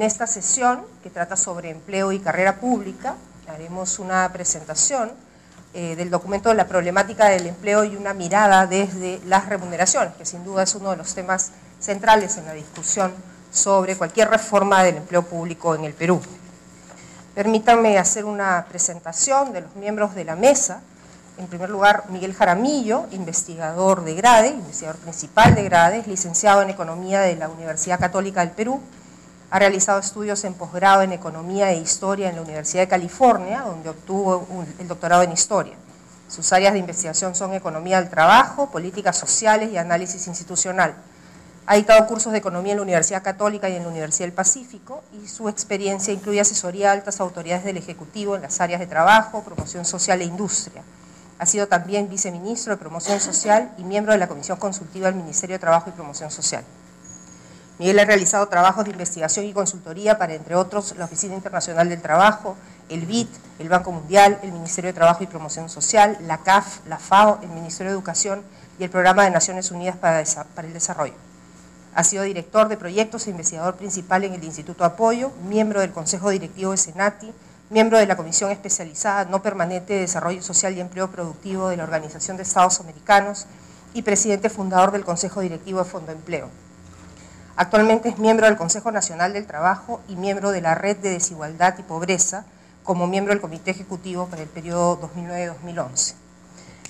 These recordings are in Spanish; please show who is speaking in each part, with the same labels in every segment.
Speaker 1: esta sesión, que trata sobre empleo y carrera pública, haremos una presentación del documento de la problemática del empleo y una mirada desde las remuneraciones, que sin duda es uno de los temas centrales en la discusión sobre cualquier reforma del empleo público en el Perú. Permítanme hacer una presentación de los miembros de la mesa. En primer lugar, Miguel Jaramillo, investigador de grade, investigador principal de grade, es licenciado en Economía de la Universidad Católica del Perú, ha realizado estudios en posgrado en Economía e Historia en la Universidad de California, donde obtuvo el doctorado en Historia. Sus áreas de investigación son Economía del Trabajo, Políticas Sociales y Análisis Institucional. Ha dictado cursos de Economía en la Universidad Católica y en la Universidad del Pacífico, y su experiencia incluye asesoría a altas autoridades del Ejecutivo en las áreas de trabajo, promoción social e industria. Ha sido también viceministro de Promoción Social y miembro de la Comisión Consultiva del Ministerio de Trabajo y Promoción Social. Miguel ha realizado trabajos de investigación y consultoría para, entre otros, la Oficina Internacional del Trabajo, el BID, el Banco Mundial, el Ministerio de Trabajo y Promoción Social, la CAF, la FAO, el Ministerio de Educación y el Programa de Naciones Unidas para el Desarrollo. Ha sido director de proyectos e investigador principal en el Instituto Apoyo, miembro del Consejo Directivo de Senati, miembro de la Comisión Especializada No Permanente de Desarrollo Social y Empleo Productivo de la Organización de Estados Americanos y presidente fundador del Consejo Directivo de Fondo Empleo. Actualmente es miembro del Consejo Nacional del Trabajo y miembro de la Red de Desigualdad y Pobreza, como miembro del Comité Ejecutivo para el periodo 2009-2011.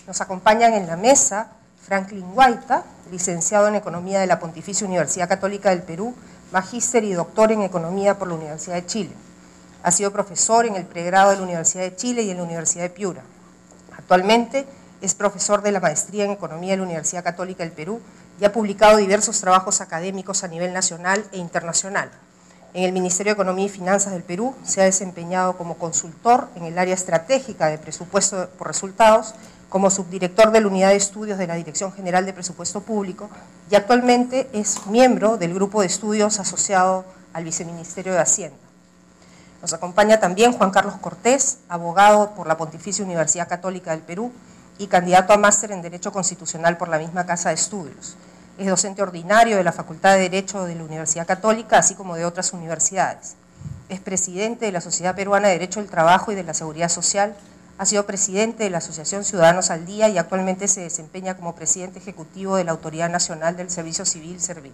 Speaker 1: Nos acompañan en la mesa Franklin Guaita, licenciado en Economía de la Pontificia Universidad Católica del Perú, magíster y doctor en Economía por la Universidad de Chile. Ha sido profesor en el pregrado de la Universidad de Chile y en la Universidad de Piura. Actualmente es profesor de la maestría en Economía de la Universidad Católica del Perú y ha publicado diversos trabajos académicos a nivel nacional e internacional. En el Ministerio de Economía y Finanzas del Perú se ha desempeñado como consultor en el área estratégica de presupuesto por resultados, como subdirector de la Unidad de Estudios de la Dirección General de Presupuesto Público, y actualmente es miembro del Grupo de Estudios asociado al Viceministerio de Hacienda. Nos acompaña también Juan Carlos Cortés, abogado por la Pontificia Universidad Católica del Perú y candidato a máster en Derecho Constitucional por la misma Casa de Estudios. Es docente ordinario de la Facultad de Derecho de la Universidad Católica, así como de otras universidades. Es presidente de la Sociedad Peruana de Derecho del Trabajo y de la Seguridad Social, ha sido presidente de la Asociación Ciudadanos al Día y actualmente se desempeña como presidente ejecutivo de la Autoridad Nacional del Servicio Civil, Servil.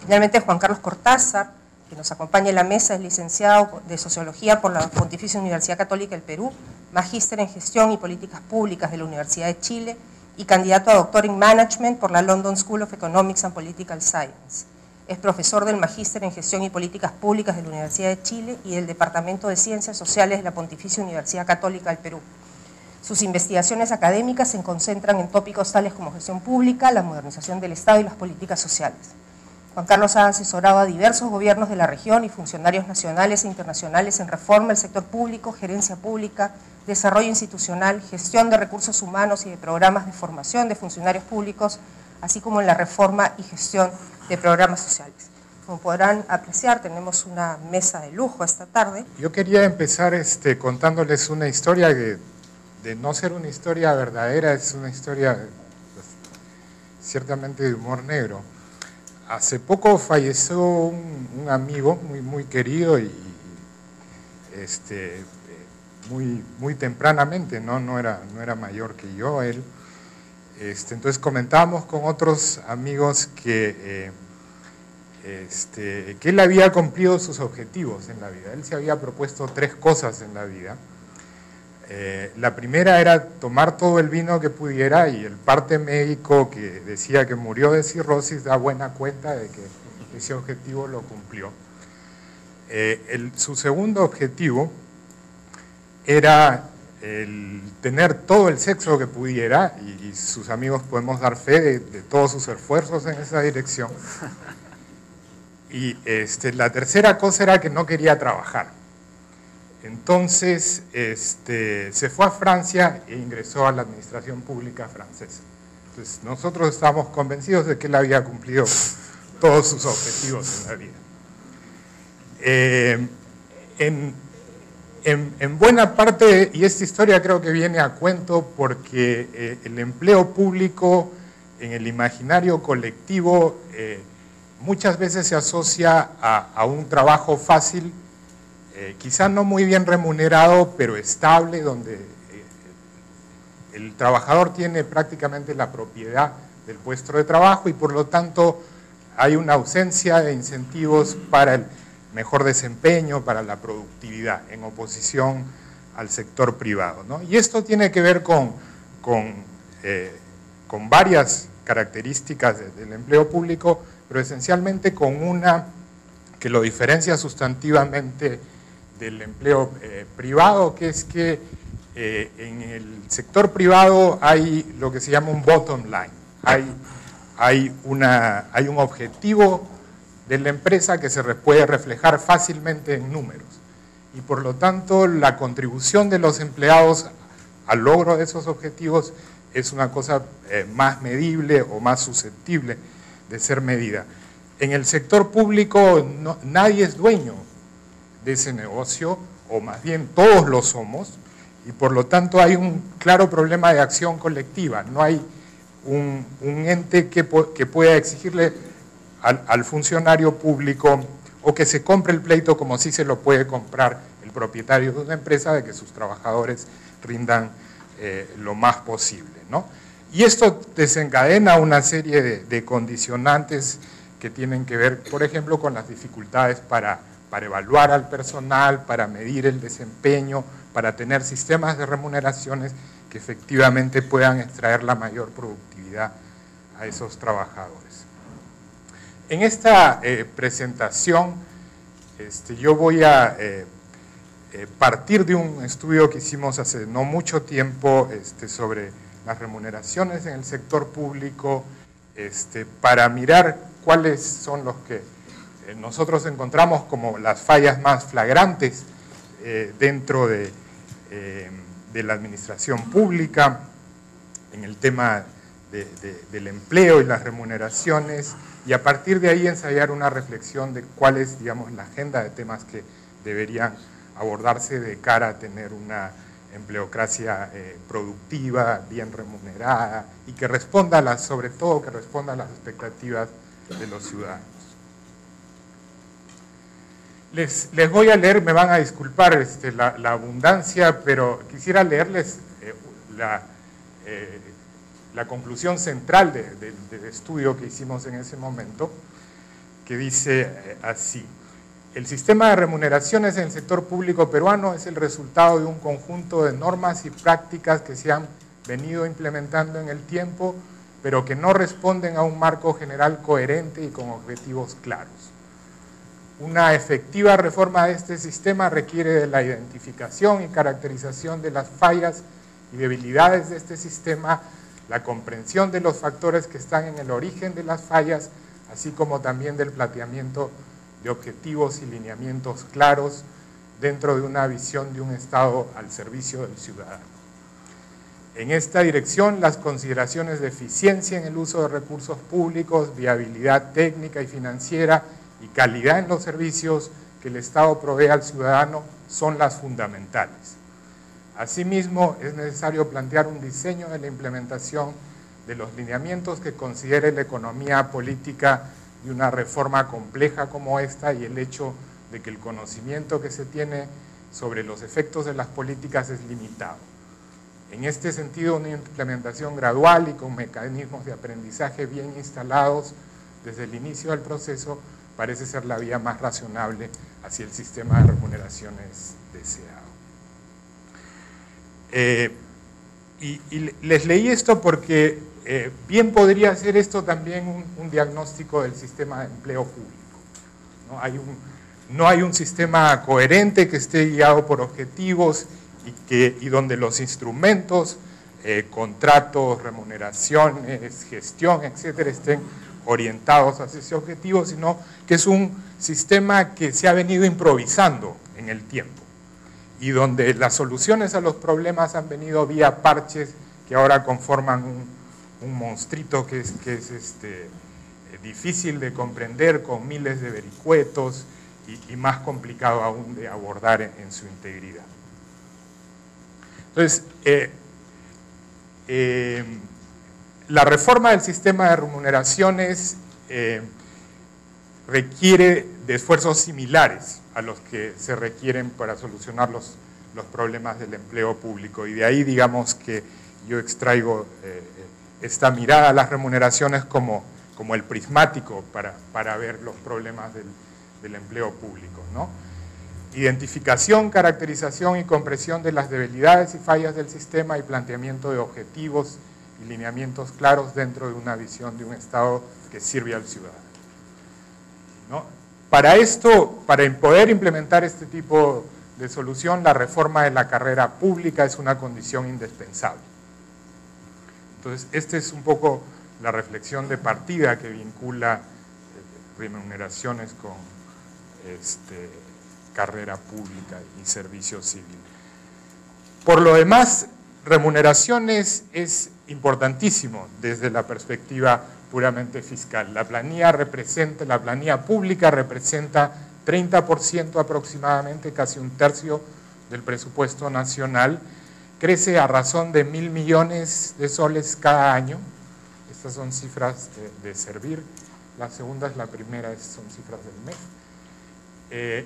Speaker 1: Finalmente, Juan Carlos Cortázar, que nos acompaña en la mesa, es licenciado de Sociología por la Pontificia Universidad Católica del Perú, magíster en Gestión y Políticas Públicas de la Universidad de Chile y candidato a doctor en Management por la London School of Economics and Political Science. Es profesor del Magíster en Gestión y Políticas Públicas de la Universidad de Chile y del Departamento de Ciencias Sociales de la Pontificia Universidad Católica del Perú. Sus investigaciones académicas se concentran en tópicos tales como gestión pública, la modernización del Estado y las políticas sociales. Juan Carlos ha asesorado a diversos gobiernos de la región y funcionarios nacionales e internacionales en reforma del sector público, gerencia pública, desarrollo institucional, gestión de recursos humanos y de programas de formación de funcionarios públicos, así como en la reforma y gestión de programas sociales. Como podrán apreciar, tenemos una mesa de lujo esta tarde.
Speaker 2: Yo quería empezar contándoles una historia que, de no ser una historia verdadera, es una historia pues, ciertamente de humor negro. Hace poco falleció un amigo muy querido y muy tempranamente, no era mayor que yo, él. Entonces comentábamos con otros amigos que él había cumplido sus objetivos en la vida. Él se había propuesto 3 cosas en la vida. La primera era tomar todo el vino que pudiera, y el parte médico que decía que murió de cirrosis da buena cuenta de que ese objetivo lo cumplió. Su segundo objetivo era el tener todo el sexo que pudiera, y sus amigos podemos dar fe de todos sus esfuerzos en esa dirección. Y la tercera cosa era que no quería trabajar. Entonces se fue a Francia e ingresó a la administración pública francesa. Entonces nosotros estábamos convencidos de que él había cumplido todos sus objetivos en la vida. En buena parte, y esta historia creo que viene a cuento porque el empleo público en el imaginario colectivo muchas veces se asocia a un trabajo fácil, quizá no muy bien remunerado, pero estable, donde el trabajador tiene prácticamente la propiedad del puesto de trabajo y por lo tanto hay una ausencia de incentivos para el mejor desempeño, para la productividad, en oposición al sector privado, ¿no? Y esto tiene que ver con varias características del empleo público, pero esencialmente con una que lo diferencia sustantivamente del empleo privado, que es que en el sector privado hay lo que se llama un bottom line, hay un objetivo de la empresa que se puede reflejar fácilmente en números y por lo tanto la contribución de los empleados al logro de esos objetivos es una cosa más medible o más susceptible de ser medida. En el sector público nadie es dueño de ese negocio, o más bien todos lo somos, y por lo tanto hay un claro problema de acción colectiva. No hay un ente que pueda exigirle al funcionario público o que se compre el pleito como si se lo puede comprar el propietario de una empresa de que sus trabajadores rindan lo más posible, ¿no? Y esto desencadena una serie de condicionantes que tienen que ver, por ejemplo, con las dificultades para evaluar al personal, para medir el desempeño, para tener sistemas de remuneraciones que efectivamente puedan extraer la mayor productividad a esos trabajadores. En esta presentación yo voy a partir de un estudio que hicimos hace no mucho tiempo sobre las remuneraciones en el sector público para mirar cuáles son los que nosotros encontramos como las fallas más flagrantes dentro de la administración pública en el tema del empleo y las remuneraciones, y a partir de ahí ensayar una reflexión de cuál es, digamos, la agenda de temas que deberían abordarse de cara a tener una empleocracia productiva, bien remunerada y que responda sobre todo que responda a las expectativas de los ciudadanos. Les voy a leer, me van a disculpar la abundancia, pero quisiera leerles la conclusión central del estudio que hicimos en ese momento, que dice así: el sistema de remuneraciones en el sector público peruano es el resultado de un conjunto de normas y prácticas que se han venido implementando en el tiempo, pero que no responden a un marco general coherente y con objetivos claros. Una efectiva reforma de este sistema requiere de la identificación y caracterización de las fallas y debilidades de este sistema, la comprensión de los factores que están en el origen de las fallas, así como también del planteamiento de objetivos y lineamientos claros dentro de una visión de un Estado al servicio del ciudadano. En esta dirección, las consideraciones de eficiencia en el uso de recursos públicos, viabilidad técnica y financiera y calidad en los servicios que el Estado provee al ciudadano son las fundamentales. Asimismo, es necesario plantear un diseño de la implementación de los lineamientos que considere la economía política de una reforma compleja como esta y el hecho de que el conocimiento que se tiene sobre los efectos de las políticas es limitado. En este sentido, una implementación gradual y con mecanismos de aprendizaje bien instalados desde el inicio del proceso parece ser la vía más razonable hacia el sistema de remuneraciones deseado. Y les leí esto porque bien podría ser esto también un diagnóstico del sistema de empleo público. No hay un sistema coherente que esté guiado por objetivos y donde los instrumentos, contratos, remuneraciones, gestión, etcétera, estén orientados hacia ese objetivo, sino que es un sistema que se ha venido improvisando en el tiempo y donde las soluciones a los problemas han venido vía parches que ahora conforman un monstruito que es difícil de comprender, con miles de vericuetos y más complicado aún de abordar en su integridad. Entonces, la reforma del sistema de remuneraciones requiere de esfuerzos similares a los que se requieren para solucionar los problemas del empleo público. Y de ahí, digamos, que yo extraigo esta mirada a las remuneraciones como el prismático para ver los problemas del empleo público, ¿no? Identificación, caracterización y comprensión de las debilidades y fallas del sistema y planteamiento de objetivos y lineamientos claros dentro de una visión de un Estado que sirve al ciudadano, ¿no? Para esto, para poder implementar este tipo de solución, la reforma de la carrera pública es una condición indispensable. Entonces, esta es un poco la reflexión de partida que vincula remuneraciones con carrera pública y servicio civil. Por lo demás, remuneraciones es importantísimo desde la perspectiva puramente fiscal. La planilla pública representa 30% aproximadamente, casi un tercio del presupuesto nacional, crece a razón de 1.000 millones de soles cada año. Estas son cifras de Servir, la primera son cifras del MEF.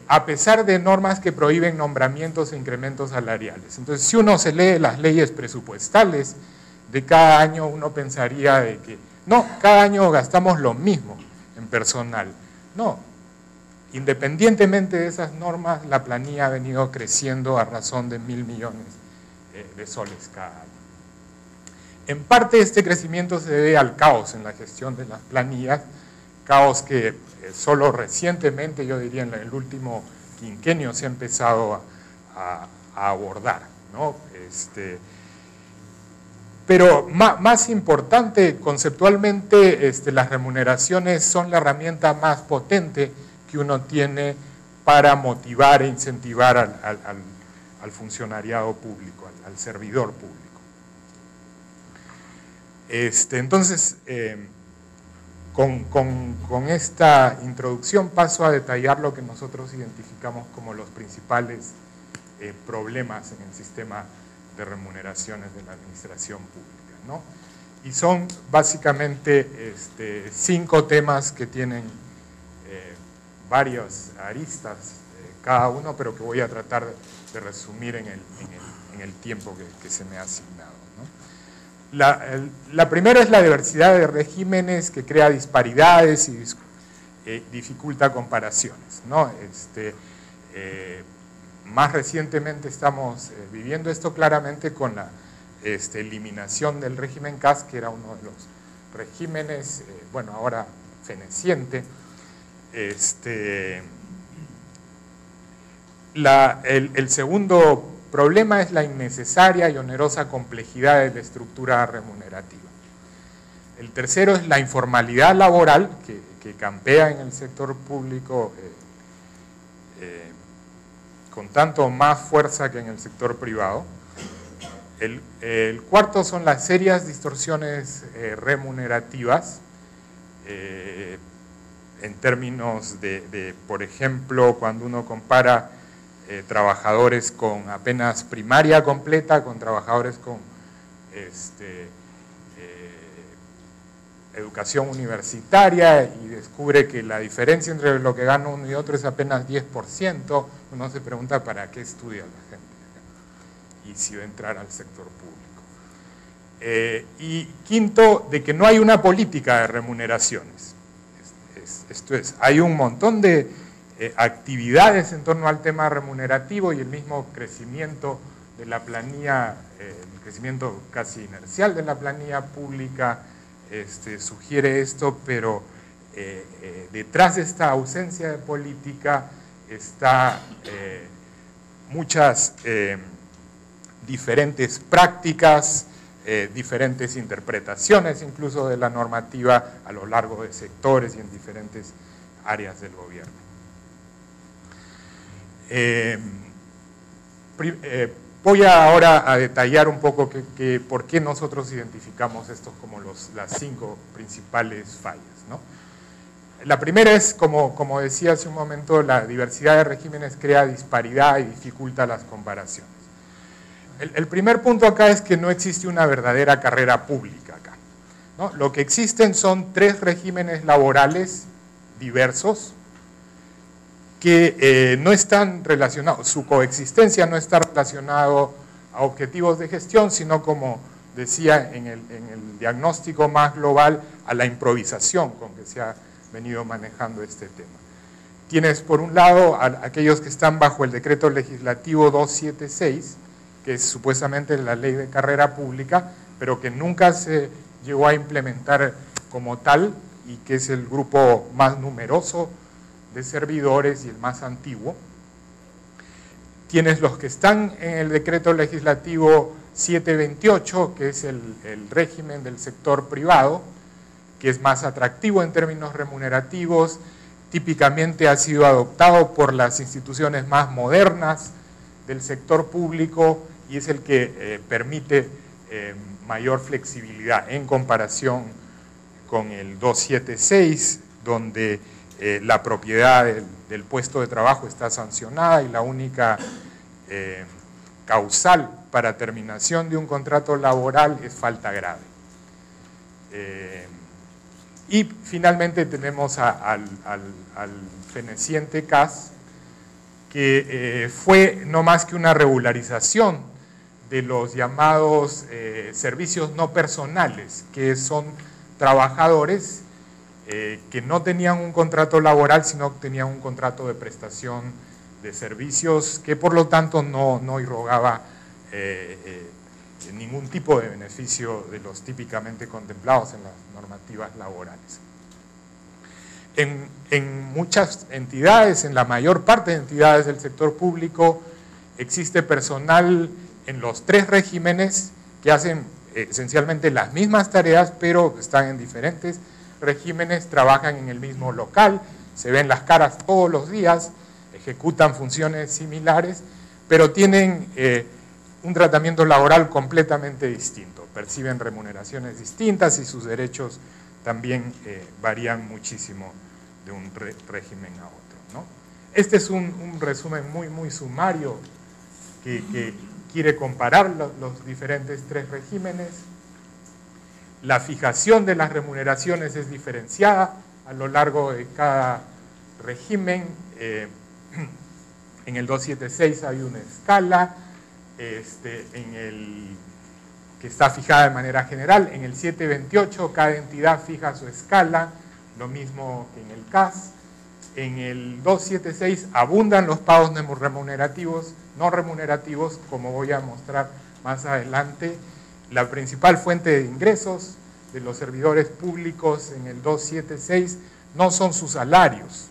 Speaker 2: A pesar de normas que prohíben nombramientos e incrementos salariales. Entonces, si uno se lee las leyes presupuestales de cada año, uno pensaría de que, no, cada año gastamos lo mismo en personal. No, independientemente de esas normas, la planilla ha venido creciendo a razón de 1.000 millones de soles cada año. En parte este crecimiento se debe al caos en la gestión de las planillas, caos que solo recientemente, yo diría en el último quinquenio, se ha empezado a abordar, ¿no? Pero más importante, conceptualmente, las remuneraciones son la herramienta más potente que uno tiene para motivar e incentivar al funcionariado público, al servidor público. Entonces, con esta introducción paso a detallar lo que nosotros identificamos como los principales problemas en el sistema de remuneraciones de la administración pública, ¿no? Y son básicamente 5 temas que tienen varias aristas cada uno, pero que voy a tratar de resumir en el tiempo que se me ha asignado, ¿no? La primera es la diversidad de regímenes que crea disparidades y dificulta comparaciones, ¿no? Más recientemente estamos viviendo esto claramente con la eliminación del régimen CAS, que era uno de los regímenes, bueno, ahora feneciente. El segundo problema es la innecesaria y onerosa complejidad de la estructura remunerativa. El tercero es la informalidad laboral que campea en el sector público con tanto más fuerza que en el sector privado. El cuarto son las serias distorsiones remunerativas en términos de, por ejemplo, cuando uno compara trabajadores con apenas primaria completa con trabajadores con educación universitaria y descubre que la diferencia entre lo que gana uno y otro es apenas 10%, uno se pregunta para qué estudia la gente y si va a entrar al sector público. Y quinto, de que no hay una política de remuneraciones. Esto es, hay un montón de actividades en torno al tema remunerativo y el mismo crecimiento de la planilla, el crecimiento casi inercial de la planilla pública sugiere esto, pero detrás de esta ausencia de política está muchas diferentes prácticas, diferentes interpretaciones incluso de la normativa a lo largo de sectores y en diferentes áreas del gobierno. Voy ahora a detallar un poco por qué nosotros identificamos estos como las 5 principales fallas, ¿no? La primera es, como decía hace un momento, la diversidad de regímenes crea disparidad y dificulta las comparaciones. El primer punto acá es que no existe una verdadera carrera pública acá, ¿no? Lo que existen son 3 regímenes laborales diversos que no están relacionados, su coexistencia no está relacionado a objetivos de gestión, sino, como decía en el diagnóstico más global, a la improvisación con que se ha venido manejando este tema. Tienes por un lado a aquellos que están bajo el decreto legislativo 276, que es supuestamente la ley de carrera pública, pero que nunca se llegó a implementar como tal y que es el grupo más numeroso de servidores y el más antiguo. Tienes los que están en el decreto legislativo 728, que es el régimen del sector privado, que es más atractivo en términos remunerativos, típicamente ha sido adoptado por las instituciones más modernas del sector público y es el que permite mayor flexibilidad en comparación con el 276, donde la propiedad del puesto de trabajo está sancionada y la única causal para terminación de un contrato laboral es falta grave. Y finalmente tenemos al feneciente CAS, que fue no más que una regularización de los llamados servicios no personales, que son trabajadores que no tenían un contrato laboral, sino que tenían un contrato de prestación de servicios, que por lo tanto no irrogaba ningún tipo de beneficio de los típicamente contemplados en las normativas laborales. En muchas entidades, en la mayor parte de entidades del sector público, existe personal en los tres regímenes que hacen esencialmente las mismas tareas, pero están en diferentes regímenes, trabajan en el mismo local, se ven las caras todos los días, ejecutan funciones similares, pero tienen un tratamiento laboral completamente distinto, perciben remuneraciones distintas y sus derechos también varían muchísimo de un régimen a otro, ¿no? Este es un resumen muy sumario que quiere comparar los diferentes tres regímenes. La fijación de las remuneraciones es diferenciada a lo largo de cada régimen. En el 276 hay una escala, en el que está fijada de manera general. En el 728 cada entidad fija su escala, lo mismo que en el CAS. En el 276 abundan los pagos remunerativos, no remunerativos, como voy a mostrar más adelante. La principal fuente de ingresos de los servidores públicos en el 276 no son sus salarios,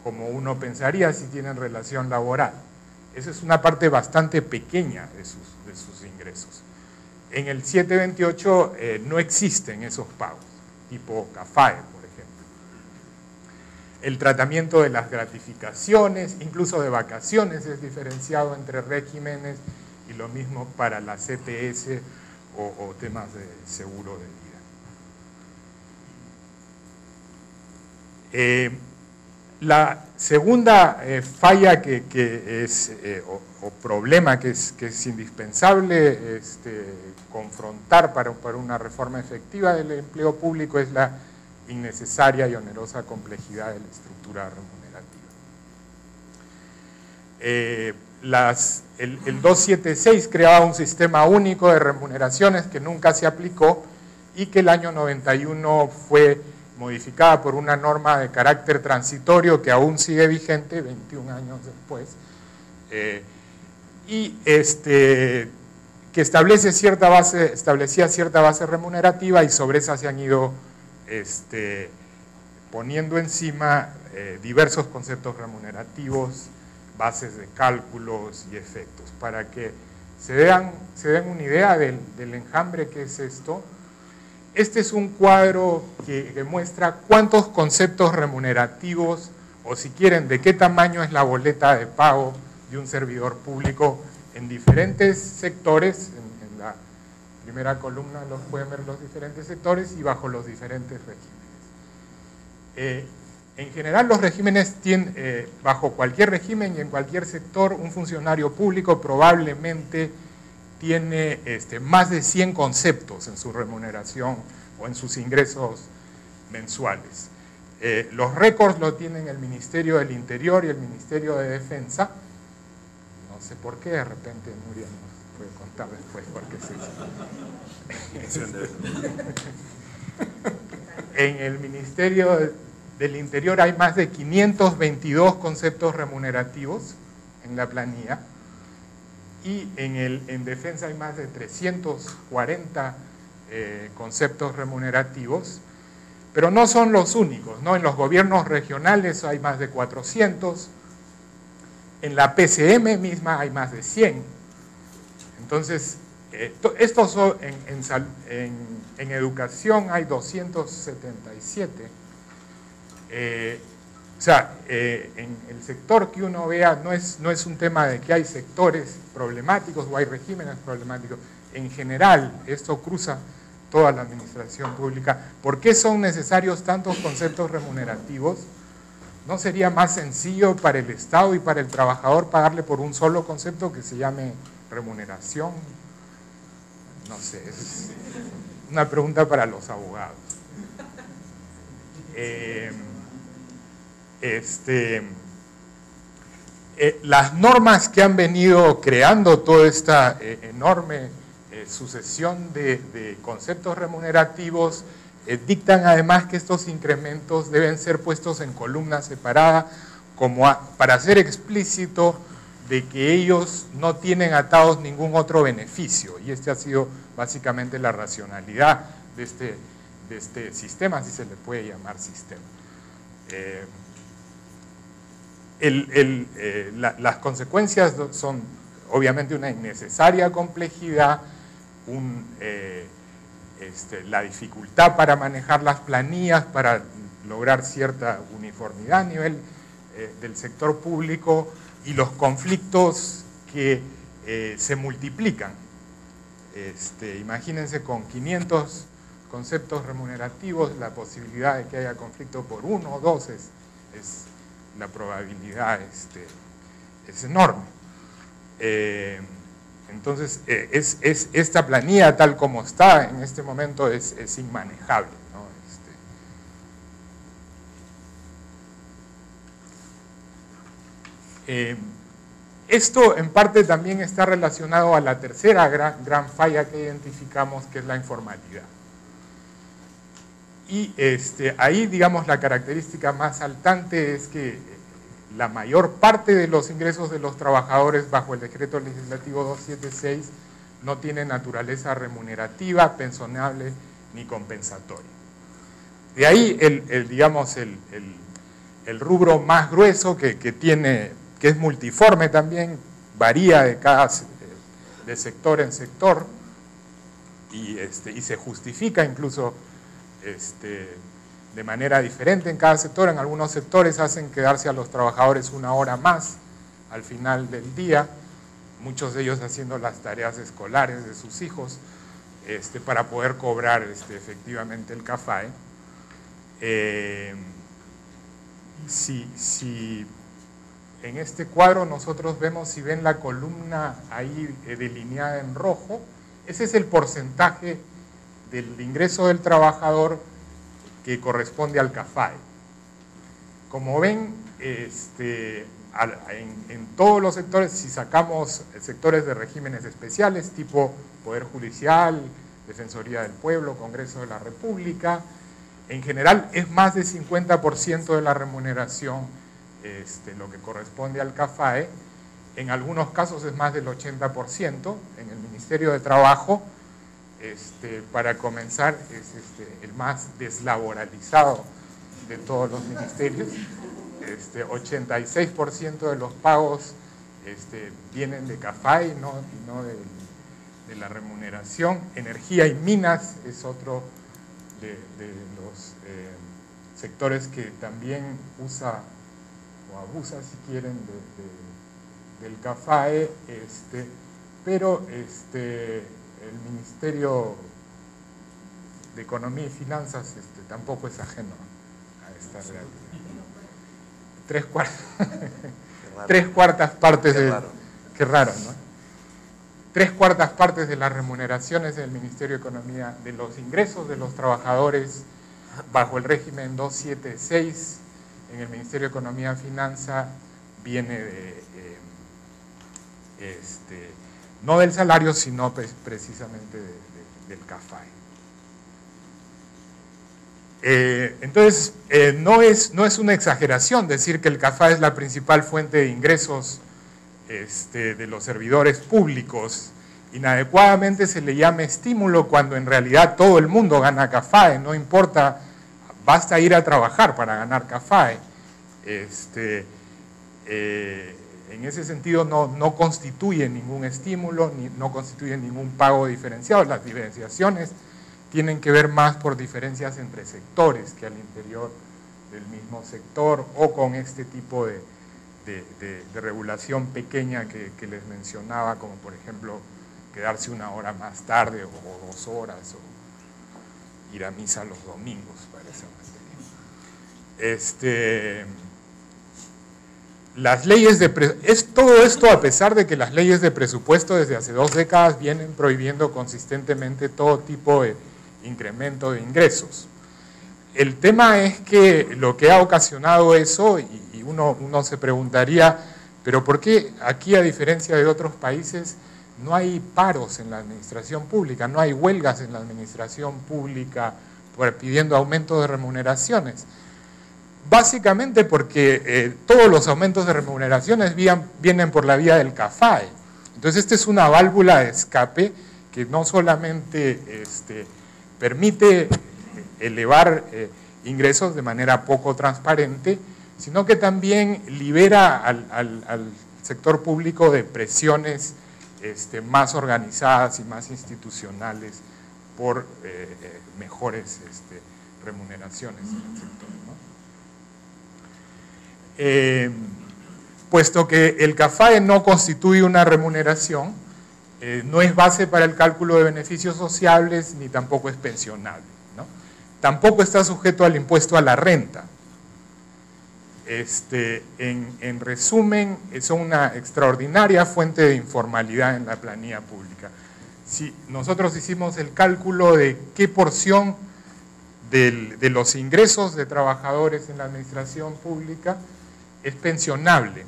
Speaker 2: como uno pensaría si tienen relación laboral. Esa es una parte bastante pequeña de sus ingresos. En el 728 no existen esos pagos, tipo CAFAE, por ejemplo. El tratamiento de las gratificaciones, incluso de vacaciones, es diferenciado entre regímenes y lo mismo para la CTS o temas de seguro de vida. La segunda falla que es, o problema que es indispensable confrontar para una reforma efectiva del empleo público es la innecesaria y onerosa complejidad de la estructura remunerativa. El 276 creaba un sistema único de remuneraciones que nunca se aplicó y que el año 91 fue modificada por una norma de carácter transitorio que aún sigue vigente 21 años después, que establecía cierta base remunerativa y sobre esa se han ido poniendo encima diversos conceptos remunerativos, bases de cálculos y efectos. Para que se den una idea del enjambre que es esto, este es un cuadro que muestra cuántos conceptos remunerativos, o si quieren, de qué tamaño es la boleta de pago de un servidor público en diferentes sectores. En la primera columna los pueden ver los diferentes sectores y bajo los diferentes regímenes. En general los regímenes tienen, bajo cualquier régimen y en cualquier sector, un funcionario público probablemente tiene más de 100 conceptos en su remuneración o en sus ingresos mensuales. Los récords lo tienen el Ministerio del Interior y el Ministerio de Defensa. No sé por qué, de repente Nuria nos puede contar después por qué se hizo. En el Ministerio del Interior hay más de 522 conceptos remunerativos en la planilla, y en Defensa hay más de 340 conceptos remunerativos, pero no son los únicos, ¿no? En los gobiernos regionales hay más de 400, en la PCM misma hay más de 100. Entonces, estos son en educación hay 277. O sea, en el sector que uno vea no es un tema de que hay sectores problemáticos o hay regímenes problemáticos. En general, esto cruza toda la administración pública. ¿Por qué son necesarios tantos conceptos remunerativos? ¿No sería más sencillo para el Estado y para el trabajador pagarle por un solo concepto que se llame remuneración? No sé, es una pregunta para los abogados. Las normas que han venido creando toda esta enorme sucesión de conceptos remunerativos dictan además que estos incrementos deben ser puestos en columnas separadas para hacer explícito de que ellos no tienen atados ningún otro beneficio, y este ha sido básicamente la racionalidad de este sistema, si se le puede llamar sistema. Las consecuencias son obviamente una innecesaria complejidad, la dificultad para manejar las planillas, para lograr cierta uniformidad a nivel del sector público, y los conflictos que se multiplican. Imagínense con 500 conceptos remunerativos, la posibilidad de que haya conflicto por uno o dos la probabilidad es enorme. Entonces, esta planilla tal como está en este momento es inmanejable, ¿no? Esto en parte también está relacionado a la tercera gran falla que identificamos, que es la informalidad. Y ahí, digamos, la característica más saltante es que la mayor parte de los ingresos de los trabajadores bajo el decreto legislativo 276 no tiene naturaleza remunerativa, pensionable ni compensatoria. De ahí digamos, el rubro más grueso que es multiforme también, varía de sector en sector, y se justifica incluso de manera diferente en cada sector. En algunos sectores hacen quedarse a los trabajadores una hora más al final del día, muchos de ellos haciendo las tareas escolares de sus hijos, para poder cobrar efectivamente el CAFAE. Si en este cuadro nosotros vemos, si ven la columna ahí delineada en rojo, ese es el porcentaje del ingreso del trabajador que corresponde al CAFAE. Como ven, en todos los sectores, si sacamos sectores de regímenes especiales, tipo Poder Judicial, Defensoría del Pueblo, Congreso de la República, en general es más del 50% de la remuneración lo que corresponde al CAFAE. En algunos casos es más del 80%. En el Ministerio de Trabajo, para comenzar, es el más deslaboralizado de todos los ministerios. 86% de los pagos vienen de CAFAE, no de la remuneración. Energía y minas es otro de los sectores que también usa o abusa, si quieren, del CAFAE, pero el Ministerio de Economía y Finanzas tampoco es ajeno a esta realidad. Tres cuartas partes de... Qué raro, ¿no? 3/4 partes de las remuneraciones del Ministerio de Economía, de los ingresos de los trabajadores bajo el régimen 276 en el Ministerio de Economía y Finanza viene no del salario, sino precisamente del CAFAE. Entonces, no es una exageración decir que el CAFAE es la principal fuente de ingresos de los servidores públicos. Inadecuadamente se le llama estímulo cuando en realidad todo el mundo gana CAFAE, no importa, basta ir a trabajar para ganar CAFAE. En ese sentido no constituye ningún estímulo, no constituye ningún pago diferenciado. Las diferenciaciones tienen que ver más por diferencias entre sectores que al interior del mismo sector o con este tipo de regulación pequeña que les mencionaba, como por ejemplo quedarse una hora más tarde o 2 horas o ir a misa los domingos para esa materia. Las leyes todo esto a pesar de que las leyes de presupuesto desde hace 2 décadas vienen prohibiendo consistentemente todo tipo de incremento de ingresos. El tema es que lo que ha ocasionado eso, y uno se preguntaría, pero ¿por qué aquí, a diferencia de otros países, no hay paros en la administración pública, no hay huelgas en la administración pública pidiendo aumento de remuneraciones? Básicamente porque todos los aumentos de remuneraciones vienen por la vía del CAFAE. Entonces esta es una válvula de escape que no solamente permite elevar ingresos de manera poco transparente, sino que también libera al sector público de presiones más organizadas y más institucionales por mejores remuneraciones en el sector, ¿no? Puesto que el CAFAE no constituye una remuneración, no es base para el cálculo de beneficios sociables ni tampoco es pensionable, ¿no? Tampoco está sujeto al impuesto a la renta. En resumen, son una extraordinaria fuente de informalidad en la planilla pública. Si nosotros hicimos el cálculo de qué porción de los ingresos de trabajadores en la administración pública es pensionable.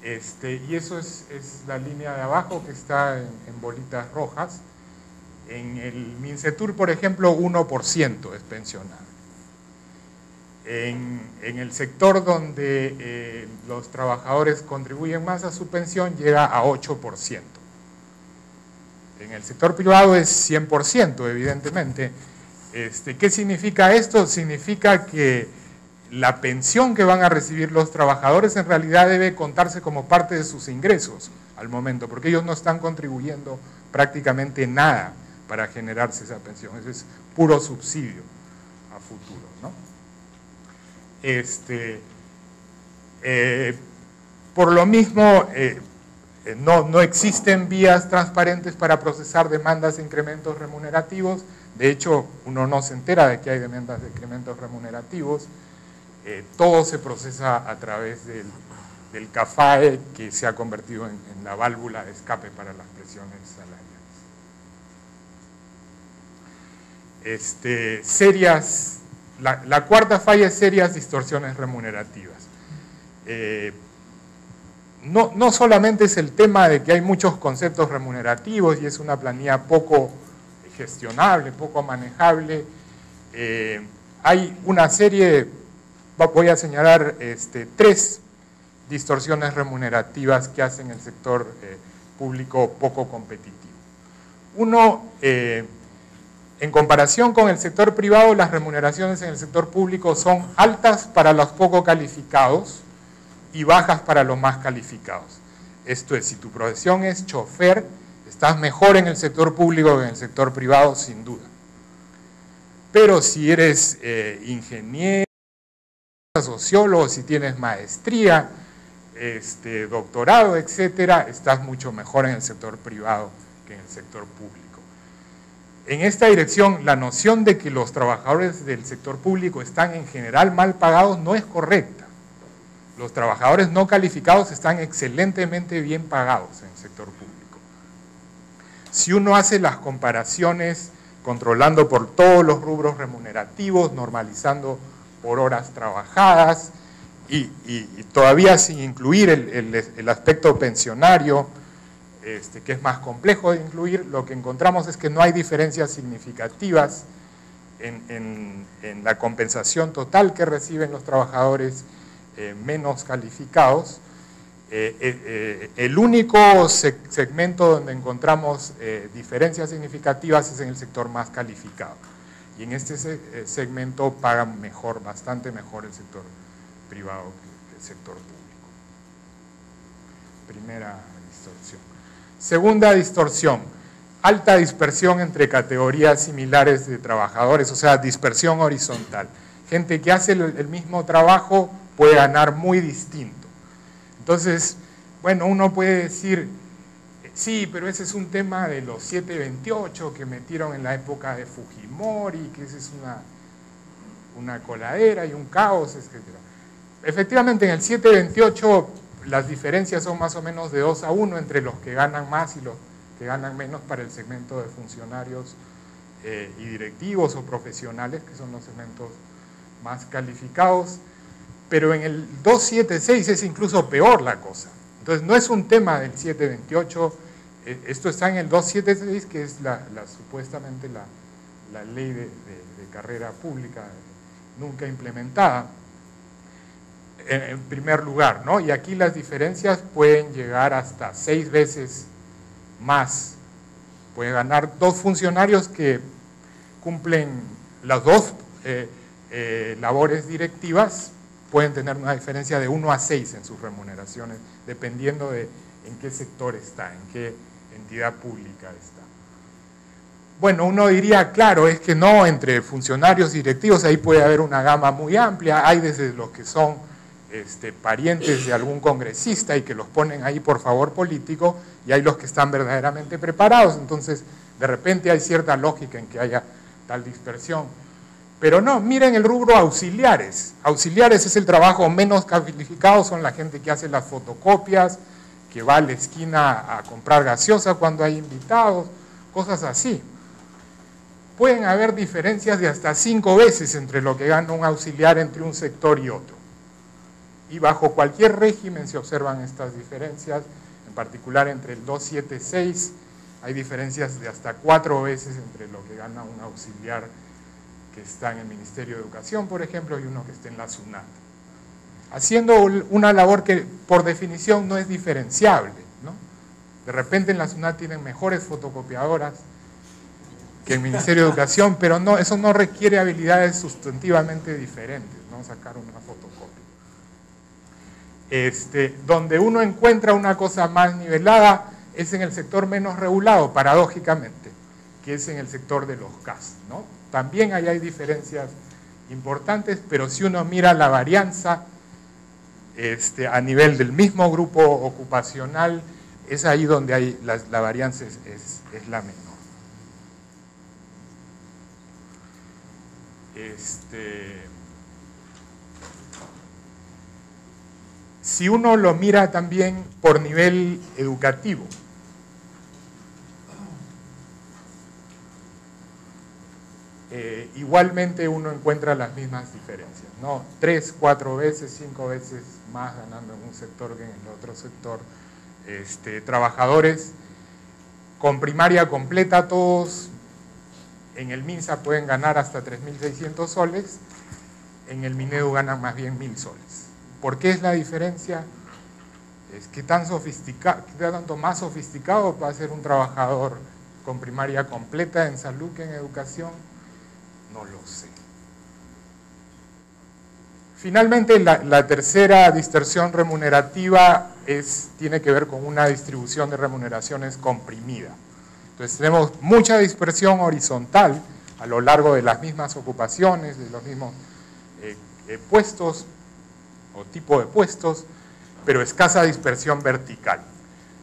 Speaker 2: Y eso es la línea de abajo que está en bolitas rojas. En el Mincetur, por ejemplo, 1% es pensionable. En el sector donde los trabajadores contribuyen más a su pensión llega a 8%. En el sector privado es 100%, evidentemente. ¿Qué significa esto? Significa que la pensión que van a recibir los trabajadores en realidad debe contarse como parte de sus ingresos al momento, porque ellos no están contribuyendo prácticamente nada para generarse esa pensión. Eso es puro subsidio a futuro, ¿no? Por lo mismo, no existen vías transparentes para procesar demandas de incrementos remunerativos. De hecho, uno no se entera de que hay demandas de incrementos remunerativos. Todo se procesa a través del CAFAE, que se ha convertido en la válvula de escape para las presiones salariales. La cuarta falla es serias distorsiones remunerativas. No solamente es el tema de que hay muchos conceptos remunerativos y es una planilla poco gestionable, poco manejable. Hay una serie, voy a señalar 3 distorsiones remunerativas que hacen el sector público poco competitivo. Uno, en comparación con el sector privado, las remuneraciones en el sector público son altas para los poco calificados y bajas para los más calificados. Esto es, si tu profesión es chofer, estás mejor en el sector público que en el sector privado, sin duda. Pero si eres ingeniero, sociólogo, si tienes maestría, doctorado, etcétera, estás mucho mejor en el sector privado que en el sector público. En esta dirección, la noción de que los trabajadores del sector público están en general mal pagados no es correcta. Los trabajadores no calificados están excelentemente bien pagados en el sector público. Si uno hace las comparaciones controlando por todos los rubros remunerativos, normalizando por horas trabajadas y todavía sin incluir el aspecto pensionario, que es más complejo de incluir. Lo que encontramos es que no hay diferencias significativas en la compensación total que reciben los trabajadores menos calificados. El único segmento donde encontramos diferencias significativas es en el sector más calificado. Y en este segmento pagan mejor, bastante mejor el sector privado que el sector público. Primera distorsión. Segunda distorsión, alta dispersión entre categorías similares de trabajadores, o sea, dispersión horizontal. Gente que hace el mismo trabajo puede ganar muy distinto. Entonces, bueno, uno puede decir, sí, pero ese es un tema de los 728 que metieron en la época de Fujimori, que esa es una coladera y un caos, etc. Efectivamente, en el 728 las diferencias son más o menos de 2-1 entre los que ganan más y los que ganan menos para el segmento de funcionarios y directivos o profesionales, que son los segmentos más calificados. Pero en el 276 es incluso peor la cosa. Entonces no es un tema del 728, esto está en el 276, que es supuestamente la ley de carrera pública nunca implementada, en primer lugar, ¿no? Y aquí las diferencias pueden llegar hasta 6 veces más. Pueden ganar 2 funcionarios que cumplen las 2 labores directivas, pueden tener una diferencia de 1 a 6 en sus remuneraciones, dependiendo de en qué sector está, en qué entidad pública está. Bueno, uno diría, claro, es que no, entre funcionarios y directivos ahí puede haber una gama muy amplia, hay desde los que son parientes de algún congresista y que los ponen ahí por favor político, y hay los que están verdaderamente preparados, entonces de repente hay cierta lógica en que haya tal dispersión. Pero no, miren el rubro auxiliares. Auxiliares es el trabajo menos calificado, son la gente que hace las fotocopias, que va a la esquina a comprar gaseosa cuando hay invitados, cosas así. Pueden haber diferencias de hasta 5 veces entre lo que gana un auxiliar entre un sector y otro. Y bajo cualquier régimen se observan estas diferencias, en particular entre el 276, hay diferencias de hasta 4 veces entre lo que gana un auxiliar que está en el Ministerio de Educación, por ejemplo, y uno que está en la SUNAT, haciendo una labor que por definición no es diferenciable, ¿no? De repente en la SUNAT tienen mejores fotocopiadoras que el Ministerio de Educación, pero no, eso no requiere habilidades sustantivamente diferentes, ¿no? Sacar una fotocopia. Donde uno encuentra una cosa más nivelada es en el sector menos regulado, paradójicamente, que es en el sector de los CAS, ¿no? También ahí hay diferencias importantes, pero si uno mira la varianza a nivel del mismo grupo ocupacional, es ahí donde hay la varianza es la menor. Si uno lo mira también por nivel educativo, igualmente uno encuentra las mismas diferencias, ¿no? 3, 4 veces, 5 veces más ganando en un sector que en el otro sector. Trabajadores con primaria completa, todos en el MINSA pueden ganar hasta 3.600 soles, en el Minedu ganan más bien 1.000 soles. ¿Por qué es la diferencia? Es que tanto más sofisticado va a ser un trabajador con primaria completa en salud que en educación. No lo sé. Finalmente, la tercera distorsión remunerativa tiene que ver con una distribución de remuneraciones comprimida. Entonces tenemos mucha dispersión horizontal a lo largo de las mismas ocupaciones, de los mismos puestos o tipo de puestos, pero escasa dispersión vertical.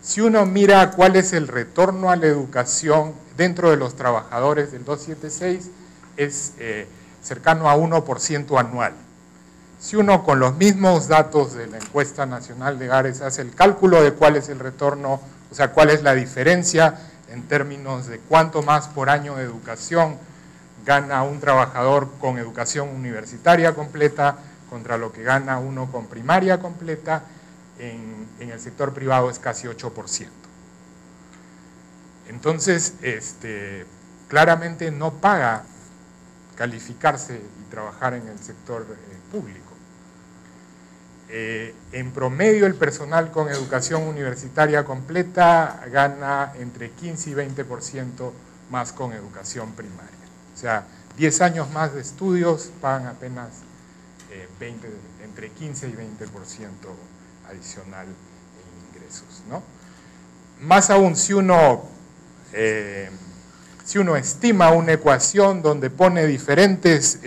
Speaker 2: Si uno mira cuál es el retorno a la educación dentro de los trabajadores del 276, es cercano a 1% anual. Si uno con los mismos datos de la encuesta nacional de Gares hace el cálculo de cuál es el retorno, o sea, cuál es la diferencia en términos de cuánto más por año de educación gana un trabajador con educación universitaria completa contra lo que gana uno con primaria completa. En el sector privado es casi 8%. Entonces, claramente no paga calificarse y trabajar en el sector público. En promedio, el personal con educación universitaria completa gana entre 15 y 20% más con educación primaria. O sea, 10 años más de estudios pagan apenas entre 15 y 20% adicional en ingresos, ¿no? Más aún, si uno estima una ecuación donde pone diferentes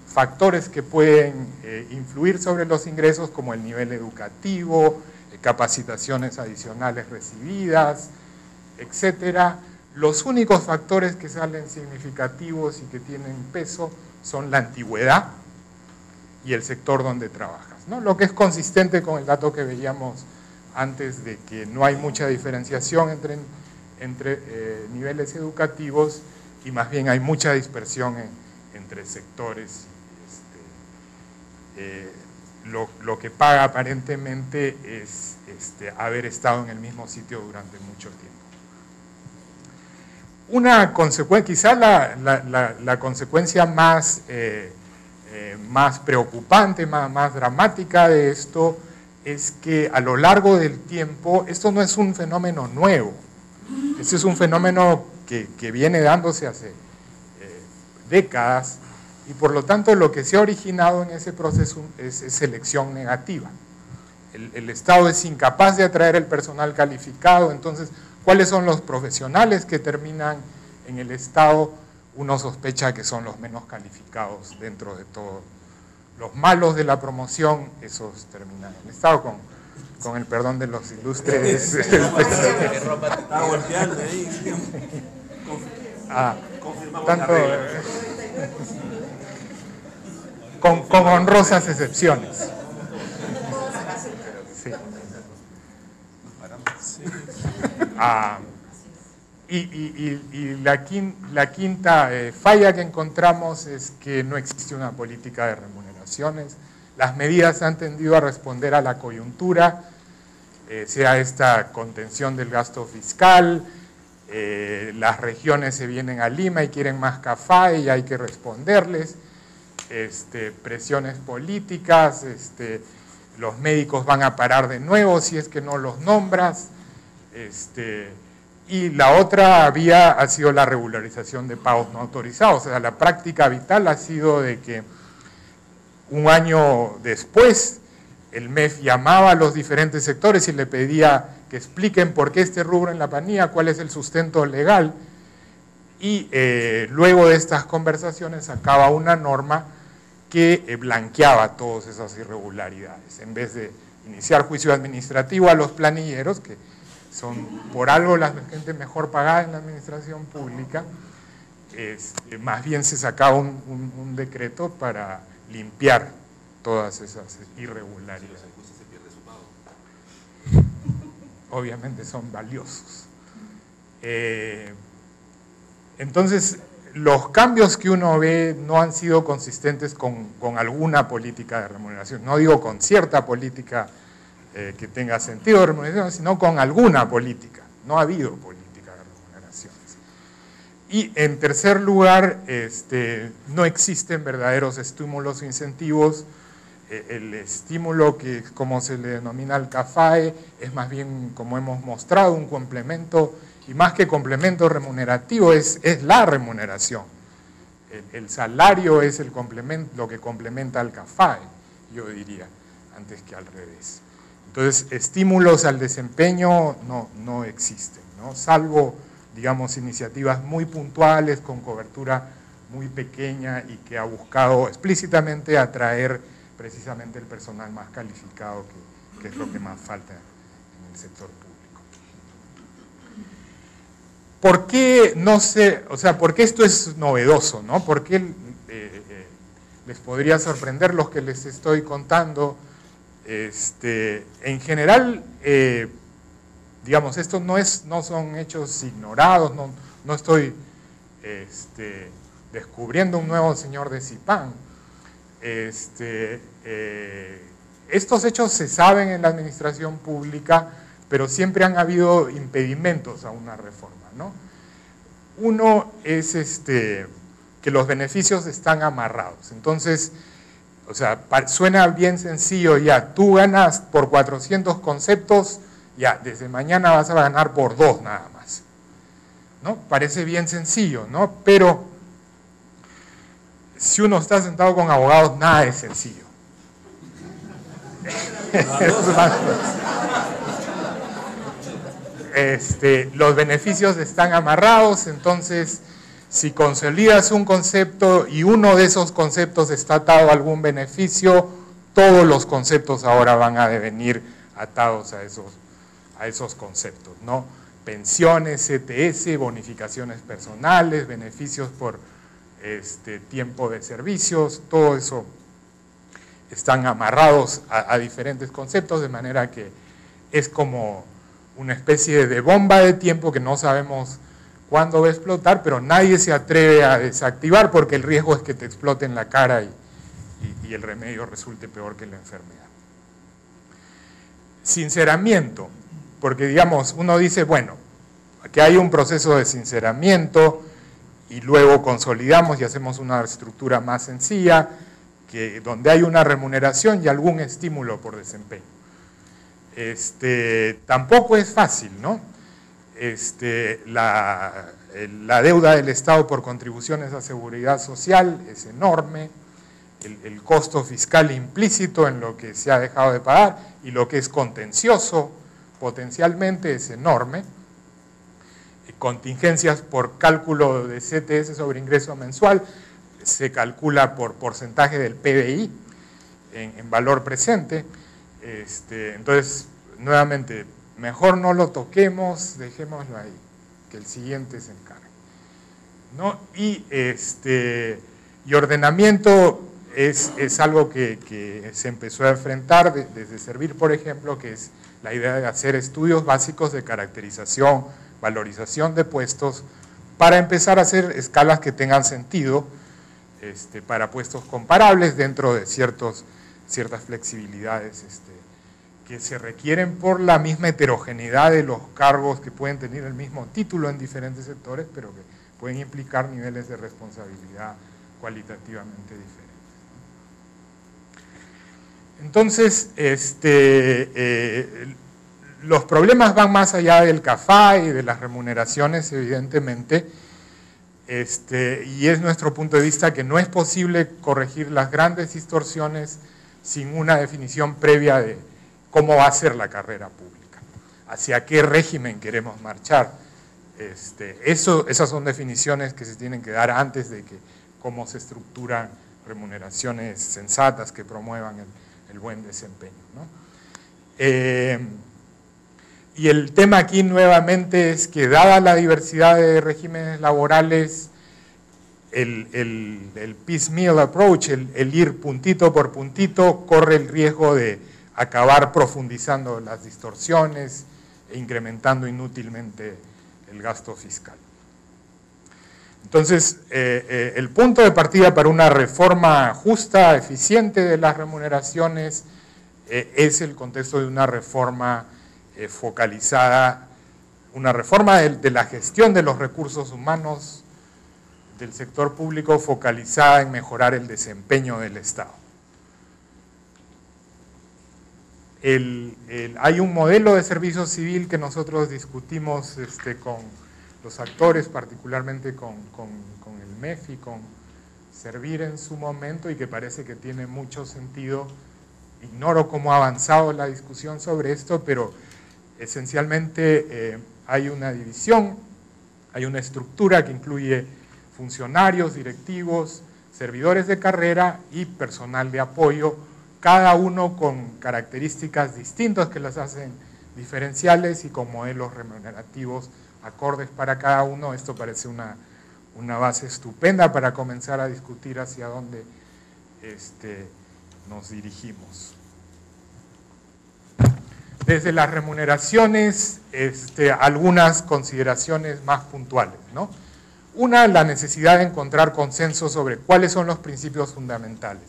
Speaker 2: factores que pueden influir sobre los ingresos, como el nivel educativo, capacitaciones adicionales recibidas, etcétera, los únicos factores que salen significativos y que tienen peso son la antigüedad y el sector donde trabajas, ¿no? Lo que es consistente con el dato que veíamos antes de que no hay mucha diferenciación entre niveles educativos y más bien hay mucha dispersión entre sectores. Lo que paga aparentemente es haber estado en el mismo sitio durante mucho tiempo. Una consecuencia, quizás la consecuencia más preocupante, más dramática de esto es que a lo largo del tiempo, esto no es un fenómeno nuevo, este es un fenómeno que viene dándose hace décadas, y por lo tanto lo que se ha originado en ese proceso es selección negativa. El Estado es incapaz de atraer el personal calificado, entonces, ¿cuáles son los profesionales que terminan en el Estado? Uno sospecha que son los menos calificados dentro de todos los malos de la promoción, esos terminan en el Estado, con el perdón de los ilustres.
Speaker 3: Estaba golpeando ahí.
Speaker 2: Tanto, con honrosas excepciones. Sí. Y la quinta falla que encontramos es que no existe una política de remuneraciones. Las medidas han tendido a responder a la coyuntura, sea esta contención del gasto fiscal, las regiones se vienen a Lima y quieren más CAFAE y hay que responderles, presiones políticas, los médicos van a parar de nuevo si es que no los nombras, y la otra vía ha sido la regularización de pagos no autorizados. O sea, la práctica vital ha sido de que un año después el MEF llamaba a los diferentes sectores y le pedía que expliquen por qué este rubro en la planilla, cuál es el sustento legal, y luego de estas conversaciones sacaba una norma que blanqueaba todas esas irregularidades. En vez de iniciar juicio administrativo a los planilleros, que son por algo la gente mejor pagada en la administración pública, más bien se sacaba un decreto para limpiar todas esas irregularidades. Obviamente son valiosos. Entonces, los cambios que uno ve no han sido consistentes con alguna política de remuneración. No digo con cierta política que tenga sentido de remuneración, sino con alguna política. No ha habido política de remuneraciones. Y en tercer lugar, no existen verdaderos estímulos o incentivos. El estímulo, que como se le denomina el CAFAE, es más bien, como hemos mostrado, un complemento, y más que complemento remunerativo, es la remuneración. El salario es el complemento, lo que complementa al CAFAE, yo diría, antes que al revés. Entonces, estímulos al desempeño no existen, ¿no? Salvo, digamos, iniciativas muy puntuales, con cobertura muy pequeña y que ha buscado explícitamente atraer precisamente el personal más calificado, que es lo que más falta en el sector público. ¿Por qué por qué esto es novedoso, ¿no? ¿Por qué les podría sorprender los que les estoy contando? En general, digamos, estos no son hechos ignorados, no estoy descubriendo un nuevo señor de Zipán. Estos hechos se saben en la administración pública, pero siempre han habido impedimentos a una reforma, ¿no? Uno es que los beneficios están amarrados. Entonces, o sea, suena bien sencillo, ya, tú ganas por 400 conceptos, ya, desde mañana vas a ganar por 2 nada más, ¿no? Parece bien sencillo, ¿no? Pero si uno está sentado con abogados, nada es sencillo. Los beneficios están amarrados, entonces si consolidas un concepto y uno de esos conceptos está atado a algún beneficio, todos los conceptos ahora van a devenir atados a esos conceptos, ¿no? Pensiones, CTS, bonificaciones personales, beneficios por tiempo de servicios, todo eso están amarrados a diferentes conceptos, de manera que es como una especie de bomba de tiempo que no sabemos cuándo va a explotar, pero nadie se atreve a desactivar porque el riesgo es que te explote en la cara y el remedio resulte peor que la enfermedad. Sinceramiento, porque digamos, uno dice, bueno, que hay un proceso de sinceramiento y luego consolidamos y hacemos una estructura más sencilla, donde hay una remuneración y algún estímulo por desempeño. Tampoco es fácil, ¿no? La deuda del Estado por contribuciones a seguridad social es enorme, el costo fiscal implícito en lo que se ha dejado de pagar y lo que es contencioso potencialmente es enorme. Contingencias por cálculo de CTS sobre ingreso mensual se calcula por porcentaje del PBI en valor presente. Entonces, nuevamente, mejor no lo toquemos, dejémoslo ahí, que el siguiente se encargue, ¿no? Y ordenamiento es algo que se empezó a enfrentar desde Servir, por ejemplo, que es la idea de hacer estudios básicos de caracterización, valorización de puestos, para empezar a hacer escalas que tengan sentido para puestos comparables dentro de ciertas flexibilidades que se requieren por la misma heterogeneidad de los cargos que pueden tener el mismo título en diferentes sectores, pero que pueden implicar niveles de responsabilidad cualitativamente diferentes. Entonces, los problemas van más allá del CAFA y de las remuneraciones, evidentemente, y es nuestro punto de vista que no es posible corregir las grandes distorsiones sin una definición previa de cómo va a ser la carrera pública, hacia qué régimen queremos marchar. Esas son definiciones que se tienen que dar antes de que cómo se estructuran remuneraciones sensatas que promuevan el buen desempeño, ¿no? Y el tema aquí nuevamente es que dada la diversidad de regímenes laborales, el piecemeal approach, el ir puntito por puntito, corre el riesgo de acabar profundizando las distorsiones e incrementando inútilmente el gasto fiscal. Entonces, el punto de partida para una reforma justa, eficiente de las remuneraciones es el contexto de una reforma focalizada, una reforma de la gestión de los recursos humanos del sector público focalizada en mejorar el desempeño del Estado. Hay un modelo de servicio civil que nosotros discutimos con los actores, particularmente con el MEF y con Servir en su momento, y que parece que tiene mucho sentido. Ignoro cómo ha avanzado la discusión sobre esto, pero esencialmente hay una división, hay una estructura que incluye funcionarios, directivos, servidores de carrera y personal de apoyo, cada uno con características distintas que las hacen diferenciales y con modelos remunerativos acordes para cada uno. Esto parece una base estupenda para comenzar a discutir hacia dónde nos dirigimos. Desde las remuneraciones, algunas consideraciones más puntuales, ¿no? Una, la necesidad de encontrar consenso sobre cuáles son los principios fundamentales.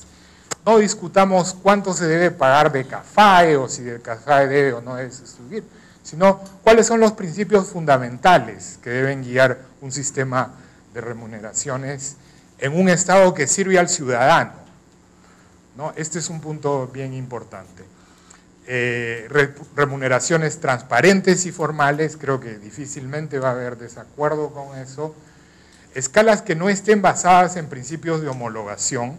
Speaker 2: No discutamos cuánto se debe pagar de CAFAE o si el CAFAE debe o no debe subir, sino cuáles son los principios fundamentales que deben guiar un sistema de remuneraciones en un Estado que sirve al ciudadano, ¿no? Este es un punto bien importante. Remuneraciones transparentes y formales, creo que difícilmente va a haber desacuerdo con eso. Escalas que no estén basadas en principios de homologación,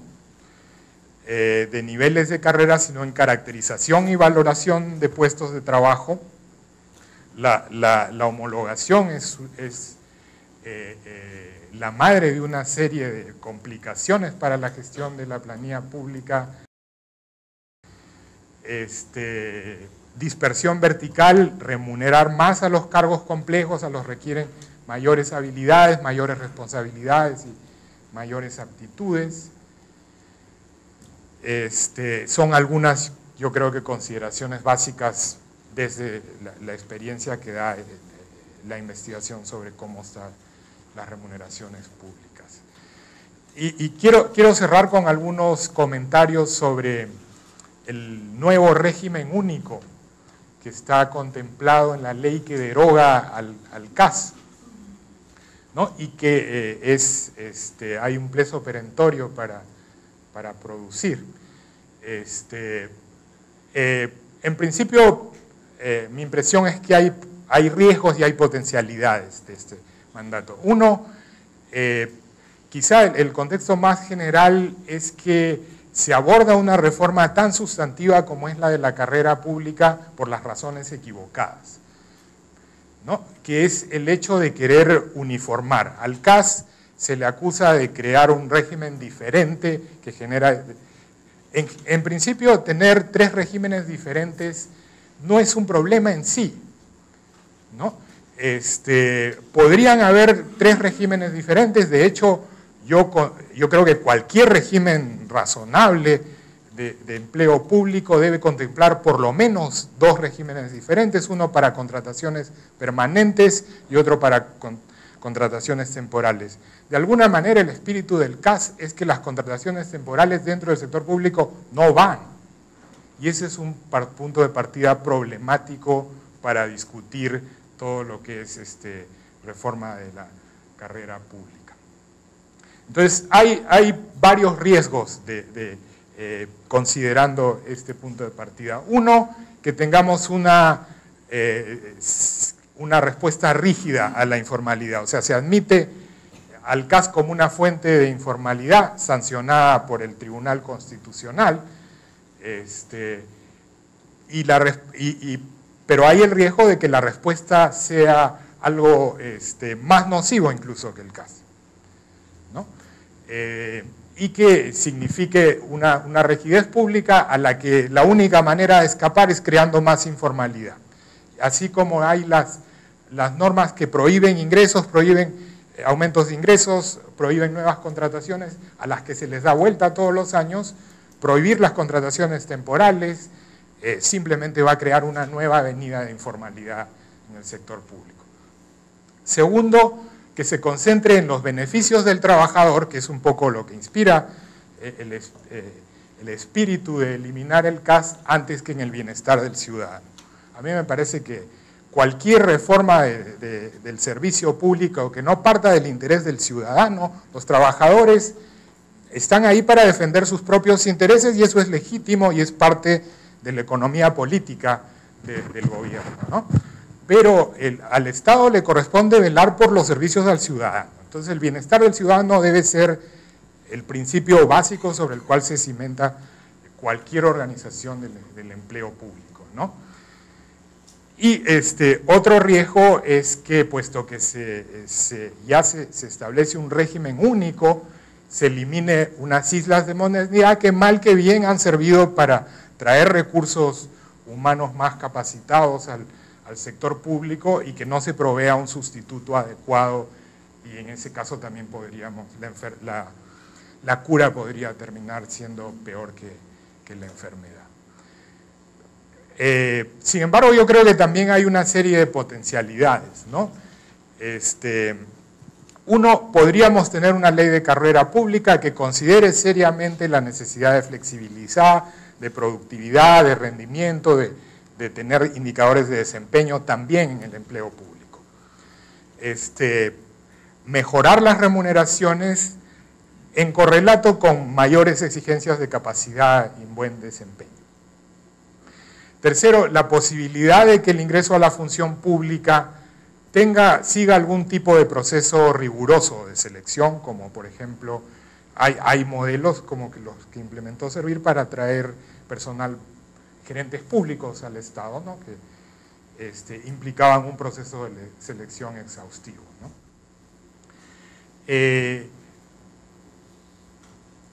Speaker 2: de niveles de carrera, sino en caracterización y valoración de puestos de trabajo. La homologación es la madre de una serie de complicaciones para la gestión de la planilla pública. Dispersión vertical, remunerar más a los cargos complejos, a los que requieren mayores habilidades, mayores responsabilidades y mayores aptitudes. Son algunas, yo creo que consideraciones básicas desde la experiencia que da la investigación sobre cómo están las remuneraciones públicas. Y quiero cerrar con algunos comentarios sobre el nuevo régimen único que está contemplado en la ley que deroga al CAS, ¿no? Y que hay un pleso perentorio para producir. En principio, mi impresión es que hay riesgos y hay potencialidades de este mandato. Uno, quizá el contexto más general es que se aborda una reforma tan sustantiva como es la de la carrera pública por las razones equivocadas, ¿no? Que es el hecho de querer uniformar. Al CAS se le acusa de crear un régimen diferente que genera... En principio, tener 3 regímenes diferentes no es un problema en sí, ¿no? Podrían haber 3 regímenes diferentes. De hecho, yo creo que cualquier régimen razonable de empleo público debe contemplar por lo menos 2 regímenes diferentes, uno para contrataciones permanentes y otro para contrataciones temporales. De alguna manera, el espíritu del CAS es que las contrataciones temporales dentro del sector público no van. Y ese es un punto de partida problemático para discutir todo lo que es reforma de la carrera pública. Entonces, hay varios riesgos considerando este punto de partida. Uno, que tengamos una respuesta rígida a la informalidad, o sea, se admite al CAS como una fuente de informalidad sancionada por el Tribunal Constitucional, pero hay el riesgo de que la respuesta sea algo más nocivo incluso que el CAS, ¿no? Y que signifique una rigidez pública a la que la única manera de escapar es creando más informalidad. Así como hay las normas que prohíben ingresos, prohíben aumentos de ingresos, prohíben nuevas contrataciones a las que se les da vuelta todos los años, prohibir las contrataciones temporales simplemente va a crear una nueva avenida de informalidad en el sector público. Segundo, que se concentre en los beneficios del trabajador, que es un poco lo que inspira el espíritu de eliminar el CAS antes que en el bienestar del ciudadano. A mí me parece que cualquier reforma del servicio público que no parta del interés del ciudadano, los trabajadores están ahí para defender sus propios intereses y eso es legítimo y es parte de la economía política del gobierno, ¿no? Pero al Estado le corresponde velar por los servicios al ciudadano. Entonces el bienestar del ciudadano debe ser el principio básico sobre el cual se cimenta cualquier organización del empleo público, ¿no? Y otro riesgo es que, puesto que ya se establece un régimen único, se elimine unas islas de modernidad que mal que bien han servido para traer recursos humanos más capacitados al sector público y que no se provea un sustituto adecuado y en ese caso también la cura podría terminar siendo peor que la enfermedad. Sin embargo, yo creo que también hay una serie de potencialidades, ¿no? Uno, podríamos tener una ley de carrera pública que considere seriamente la necesidad de flexibilizar, de productividad, de rendimiento, de tener indicadores de desempeño también en el empleo público. Mejorar las remuneraciones en correlato con mayores exigencias de capacidad y buen desempeño. Tercero, la posibilidad de que el ingreso a la función pública siga algún tipo de proceso riguroso de selección, como por ejemplo, hay modelos como los que implementó Servir para atraer personal, gerentes públicos al Estado, ¿no? Que implicaban un proceso de selección exhaustivo, ¿no?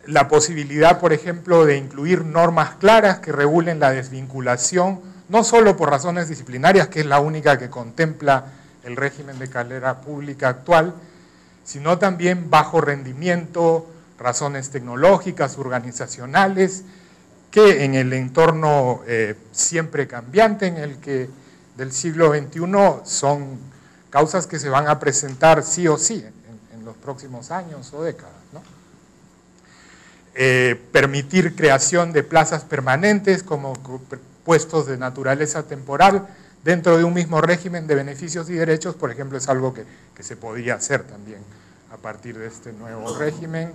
Speaker 2: La posibilidad, por ejemplo, de incluir normas claras que regulen la desvinculación, no solo por razones disciplinarias, que es la única que contempla el régimen de carrera pública actual, sino también bajo rendimiento, razones tecnológicas, organizacionales, que en el entorno siempre cambiante del siglo XXI son causas que se van a presentar sí o sí en los próximos años o décadas, ¿no? Permitir creación de plazas permanentes como puestos de naturaleza temporal dentro de un mismo régimen de beneficios y derechos, por ejemplo, es algo que se podría hacer también a partir de este nuevo régimen.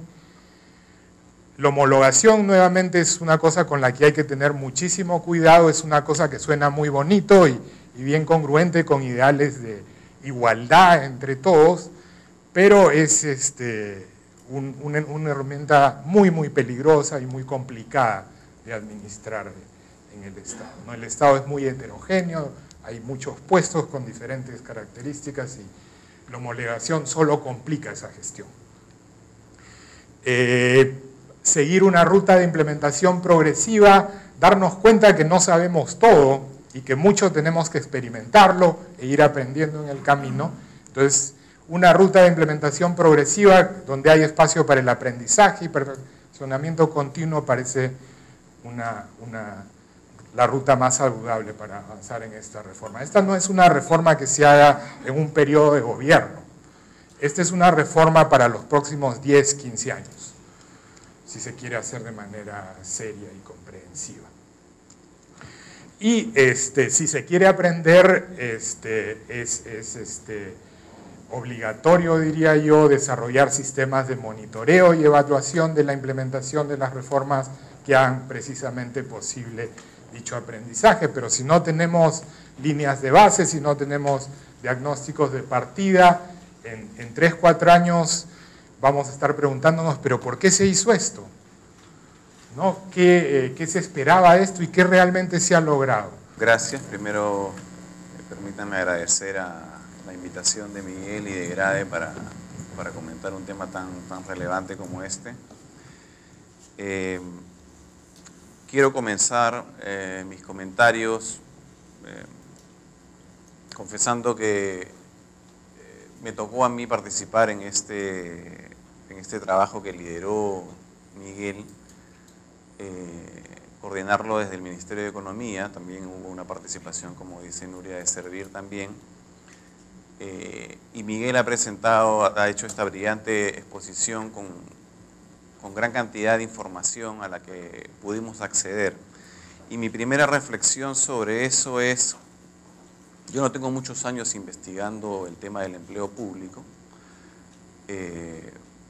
Speaker 2: La homologación nuevamente es una cosa con la que hay que tener muchísimo cuidado, es una cosa que suena muy bonito y bien congruente con ideales de igualdad entre todos, pero es una herramienta muy, muy peligrosa y muy complicada de administrar en el Estado, ¿no? El Estado es muy heterogéneo, hay muchos puestos con diferentes características y la homologación solo complica esa gestión. Seguir una ruta de implementación progresiva, darnos cuenta que no sabemos todo y que mucho tenemos que experimentarlo e ir aprendiendo en el camino. Entonces, una ruta de implementación progresiva donde hay espacio para el aprendizaje y perfeccionamiento continuo parece la ruta más saludable para avanzar en esta reforma. Esta no es una reforma que se haga en un periodo de gobierno. Esta es una reforma para los próximos 10, 15 años, si se quiere hacer de manera seria y comprensiva. Y si se quiere aprender, es obligatorio, diría yo, desarrollar sistemas de monitoreo y evaluación de la implementación de las reformas que hagan precisamente posible dicho aprendizaje, pero si no tenemos líneas de base, si no tenemos diagnósticos de partida, en 3, 4 años vamos a estar preguntándonos, ¿pero por qué se hizo esto? ¿No? ¿Qué se esperaba de esto y qué realmente se ha logrado?
Speaker 4: Gracias. Primero, permítanme agradecer la invitación de Miguel y de Grade para comentar un tema tan relevante como este. Quiero comenzar mis comentarios confesando que me tocó a mí participar en este trabajo que lideró Miguel, coordinarlo desde el Ministerio de Economía. También hubo una participación, como dice Nuria, de Servir también. Y Miguel ha hecho esta brillante exposición con gran cantidad de información a la que pudimos acceder. Y mi primera reflexión sobre eso es, yo no tengo muchos años investigando el tema del empleo público,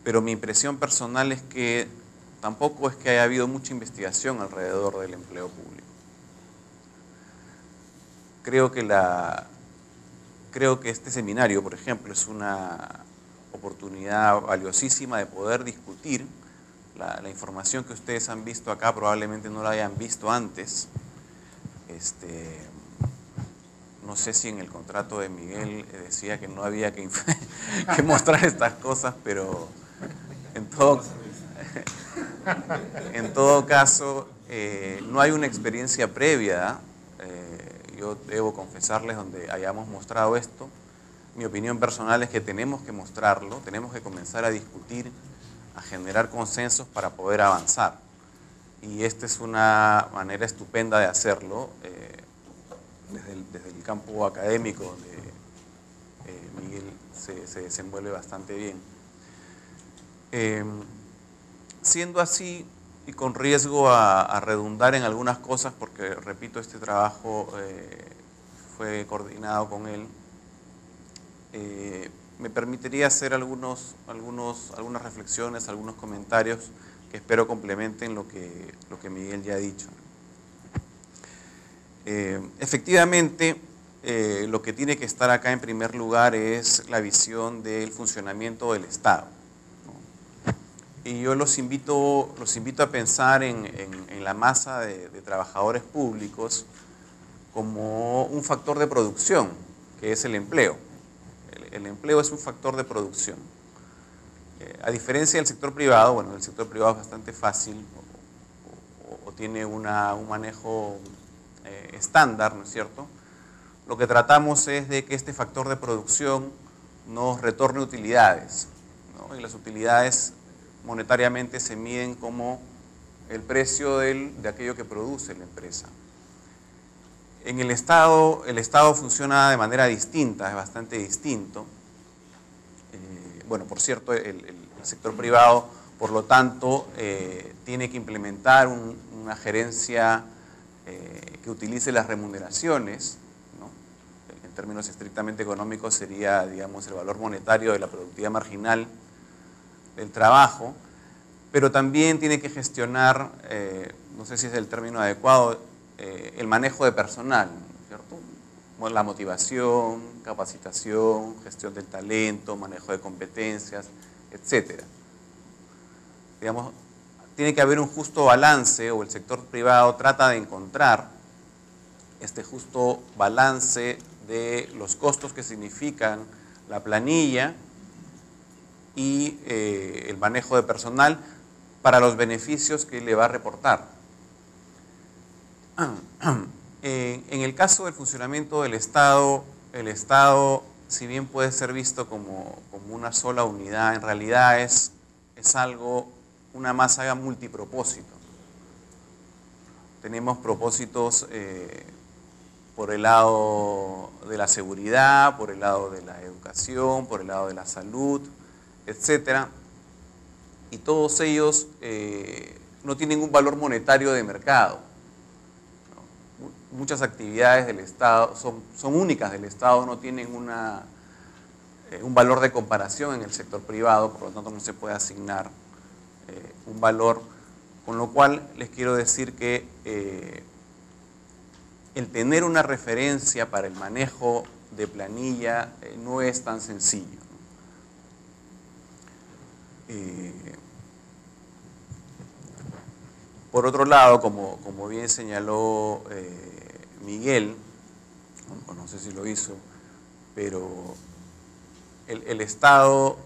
Speaker 4: pero mi impresión personal es que tampoco es que haya habido mucha investigación alrededor del empleo público. Creo que este seminario, por ejemplo, es una oportunidad valiosísima de poder discutir la información que ustedes han visto acá, probablemente no la hayan visto antes. No sé si en el contrato de Miguel decía que no había que mostrar estas cosas, pero en todo caso, no hay una experiencia previa. Yo debo confesarles donde hayamos mostrado esto. Mi opinión personal es que tenemos que mostrarlo, tenemos que comenzar a discutir, a generar consensos para poder avanzar. Y esta es una manera estupenda de hacerlo. desde el campo académico, donde Miguel se desenvuelve bastante bien. Siendo así, y con riesgo a redundar en algunas cosas, porque repito, este trabajo fue coordinado con él, me permitiría hacer algunas reflexiones, algunos comentarios que espero complementen lo que Miguel ya ha dicho. Efectivamente, lo que tiene que estar acá en primer lugar es la visión del funcionamiento del Estado, ¿no? Y yo los invito a pensar en la masa de trabajadores públicos como un factor de producción, que es el empleo. El empleo es un factor de producción. A diferencia del sector privado, bueno, el sector privado es bastante fácil o tiene un manejo estándar, ¿no es cierto? Lo que tratamos es de que este factor de producción nos retorne utilidades, ¿no? Y las utilidades monetariamente se miden como el precio de aquello que produce la empresa. En el Estado funciona de manera distinta, es bastante distinto. Bueno, por cierto, el sector privado, por lo tanto, tiene que implementar una gerencia que utilice las remuneraciones, ¿no? En términos estrictamente económicos sería, digamos, el valor monetario de la productividad marginal del trabajo, pero también tiene que gestionar, no sé si es el término adecuado, el manejo de personal, ¿cierto? La motivación, capacitación, gestión del talento, manejo de competencias, etc. Digamos, tiene que haber un justo balance, o el sector privado trata de encontrar este justo balance de los costos que significan la planilla y el manejo de personal para los beneficios que le va a reportar. En el caso del funcionamiento del Estado, el Estado, si bien puede ser visto como una sola unidad, en realidad es una masa multipropósito. Tenemos propósitos por el lado de la seguridad, por el lado de la educación, por el lado de la salud, etc. Y todos ellos no tienen un valor monetario de mercado. Muchas actividades del Estado son únicas del Estado, no tienen un valor de comparación en el sector privado, por lo tanto no se puede asignar un valor, con lo cual les quiero decir que el tener una referencia para el manejo de planilla no es tan sencillo. Por otro lado, como bien señaló Miguel, no sé si lo hizo, pero el Estado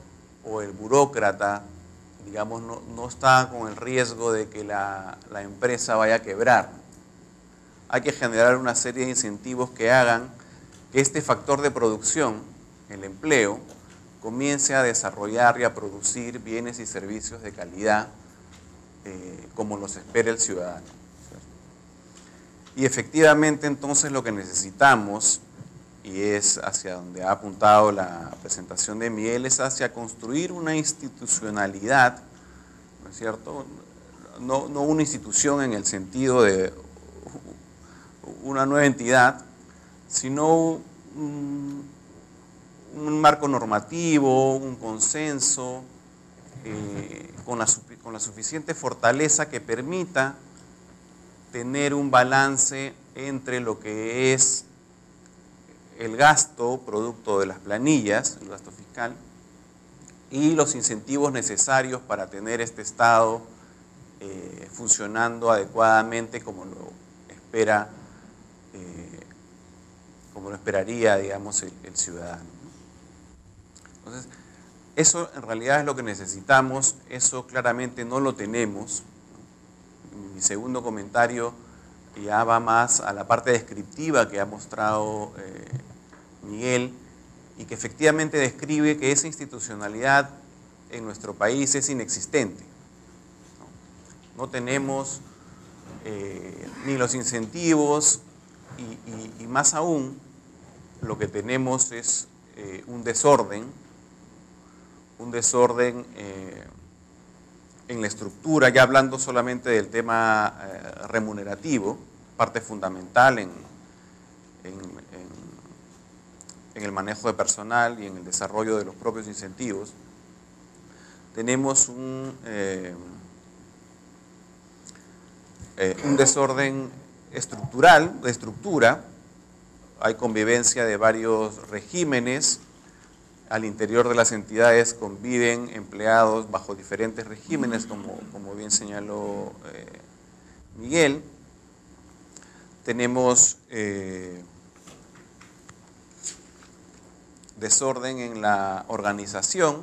Speaker 4: o el burócrata, digamos, no está con el riesgo de que la empresa vaya a quebrar. Hay que generar una serie de incentivos que hagan que este factor de producción, el empleo, comience a desarrollar y a producir bienes y servicios de calidad como los espera el ciudadano, ¿cierto? Y efectivamente entonces lo que necesitamos, y es hacia donde ha apuntado la presentación de Miguel, es hacia construir una institucionalidad, ¿no es cierto? No una institución en el sentido de una nueva entidad, sino un marco normativo, un consenso, con la suficiente fortaleza que permita tener un balance entre lo que es el gasto producto de las planillas, el gasto fiscal, y los incentivos necesarios para tener este Estado funcionando adecuadamente como lo esperaría, digamos, el ciudadano. Entonces, eso en realidad es lo que necesitamos, eso claramente no lo tenemos. Mi segundo comentario ya va más a la parte descriptiva que ha mostrado Miguel, y que efectivamente describe que esa institucionalidad en nuestro país es inexistente. No tenemos ni los incentivos, y más aún, lo que tenemos es un desorden en la estructura, ya hablando solamente del tema remunerativo, parte fundamental en el manejo de personal y en el desarrollo de los propios incentivos. Tenemos un desorden estructural, de estructura. Hay convivencia de varios regímenes. Al interior de las entidades conviven empleados bajo diferentes regímenes, como bien señaló Miguel. Tenemos desorden en la organización.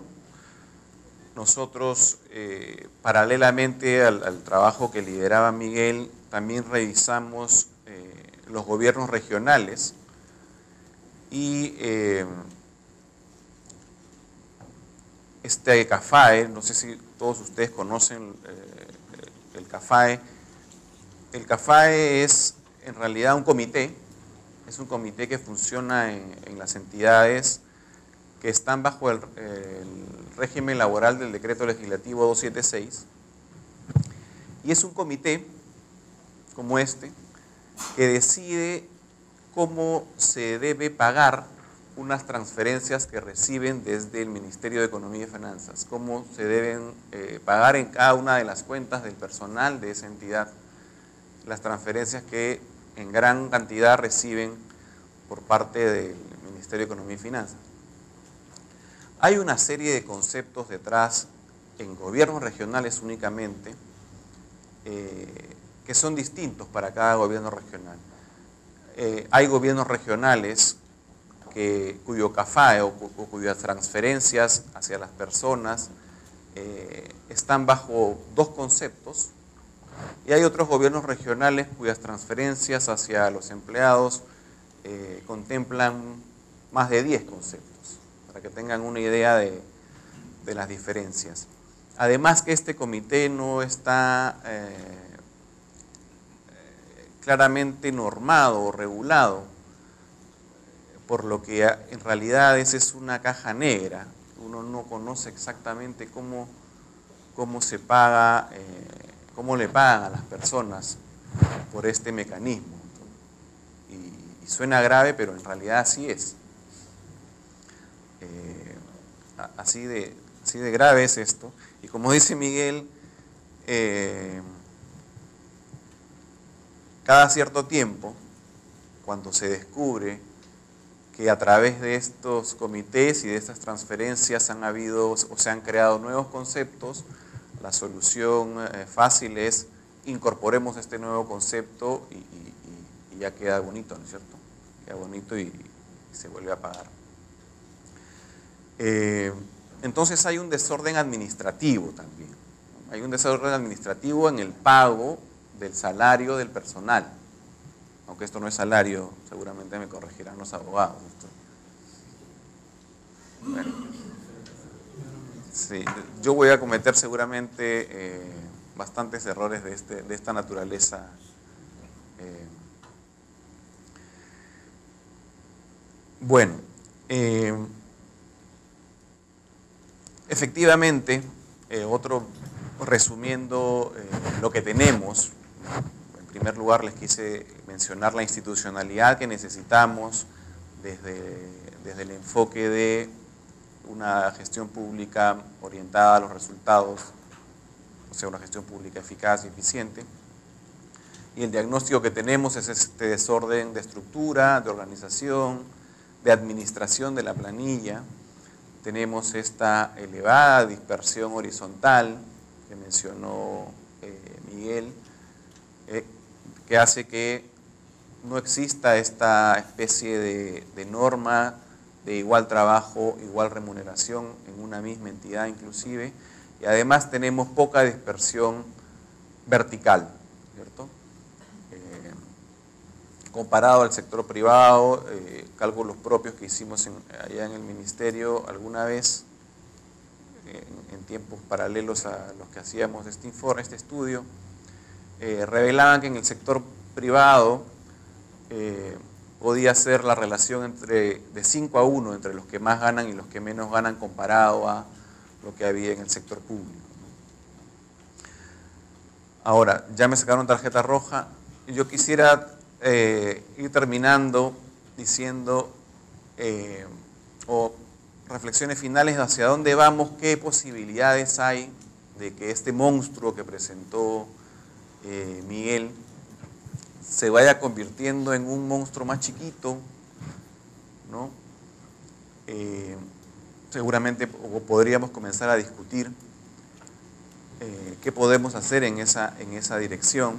Speaker 4: Nosotros, paralelamente al trabajo que lideraba Miguel, también revisamos los gobiernos regionales y este CAFAE, no sé si todos ustedes conocen el CAFAE. El CAFAE es en realidad un comité, es un comité que funciona en las entidades que están bajo el régimen laboral del decreto legislativo 276, y es un comité como este que decide cómo se debe pagar unas transferencias que reciben desde el Ministerio de Economía y Finanzas, cómo se deben pagar en cada una de las cuentas del personal de esa entidad las transferencias que en gran cantidad reciben por parte del Ministerio de Economía y Finanzas. Hay una serie de conceptos detrás, en gobiernos regionales únicamente, que son distintos para cada gobierno regional. Hay gobiernos regionales cuyo CAFAE o cuyas transferencias hacia las personas están bajo dos conceptos, y hay otros gobiernos regionales cuyas transferencias hacia los empleados contemplan más de 10 conceptos, para que tengan una idea de las diferencias. Además que este comité no está claramente normado o regulado, por lo que en realidad esa es una caja negra. Uno no conoce exactamente cómo se paga, cómo le pagan a las personas por este mecanismo. Y suena grave, pero en realidad así es. Así de grave es esto. Y como dice Miguel, cada cierto tiempo, cuando se descubre que a través de estos comités y de estas transferencias han habido o se han creado nuevos conceptos, la solución fácil es incorporemos este nuevo concepto y ya queda bonito, ¿no es cierto? Queda bonito y se vuelve a pagar. Entonces hay un desorden administrativo también. Hay un desorden administrativo en el pago del salario del personal. Aunque esto no es salario, seguramente me corregirán los abogados. Bueno, sí, yo voy a cometer seguramente bastantes errores de esta naturaleza. Bueno, efectivamente, resumiendo lo que tenemos, en primer lugar les quise mencionar la institucionalidad que necesitamos desde el enfoque de una gestión pública orientada a los resultados, o sea, una gestión pública eficaz y eficiente. Y el diagnóstico que tenemos es este desorden de estructura, de organización, de administración de la planilla. Tenemos esta elevada dispersión horizontal que mencionó Miguel, que hace que no exista esta especie de norma de igual trabajo, igual remuneración en una misma entidad inclusive, y además tenemos poca dispersión vertical, ¿cierto? Comparado al sector privado, cálculos propios que hicimos allá en el ministerio alguna vez, en tiempos paralelos a los que hacíamos este estudio, revelaban que en el sector privado podía ser la relación de 5-1 entre los que más ganan y los que menos ganan comparado a lo que había en el sector público. Ahora, ya me sacaron tarjeta roja. Yo quisiera ir terminando diciendo, o reflexiones finales hacia dónde vamos, qué posibilidades hay de que este monstruo que presentó Miguel se vaya convirtiendo en un monstruo más chiquito, ¿no? Seguramente podríamos comenzar a discutir qué podemos hacer en esa dirección.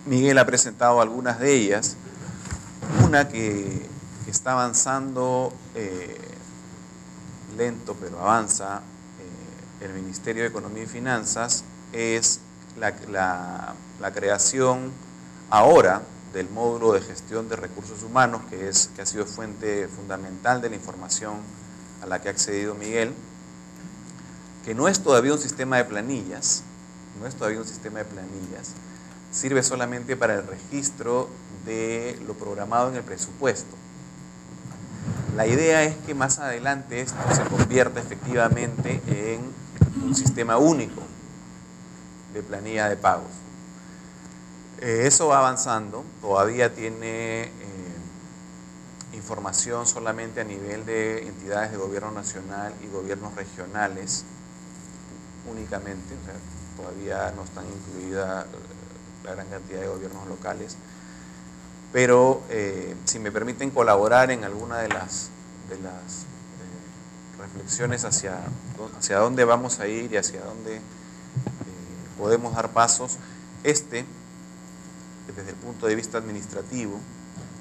Speaker 4: Miguel ha presentado algunas de ellas. Una que está avanzando lento, pero avanza, el Ministerio de Economía y Finanzas, es la creación ahora del módulo de gestión de recursos humanos, que ha sido fuente fundamental de la información a la que ha accedido Miguel, que no es todavía un sistema de planillas, sirve solamente para el registro de lo programado en el presupuesto. La idea es que más adelante esto se convierta efectivamente en un sistema único de planilla de pagos. Eso va avanzando, todavía tiene información solamente a nivel de entidades de gobierno nacional y gobiernos regionales únicamente, o sea, todavía no están incluidas la gran cantidad de gobiernos locales, pero si me permiten colaborar en alguna de las reflexiones hacia dónde vamos a ir y hacia dónde podemos dar pasos, desde el punto de vista administrativo,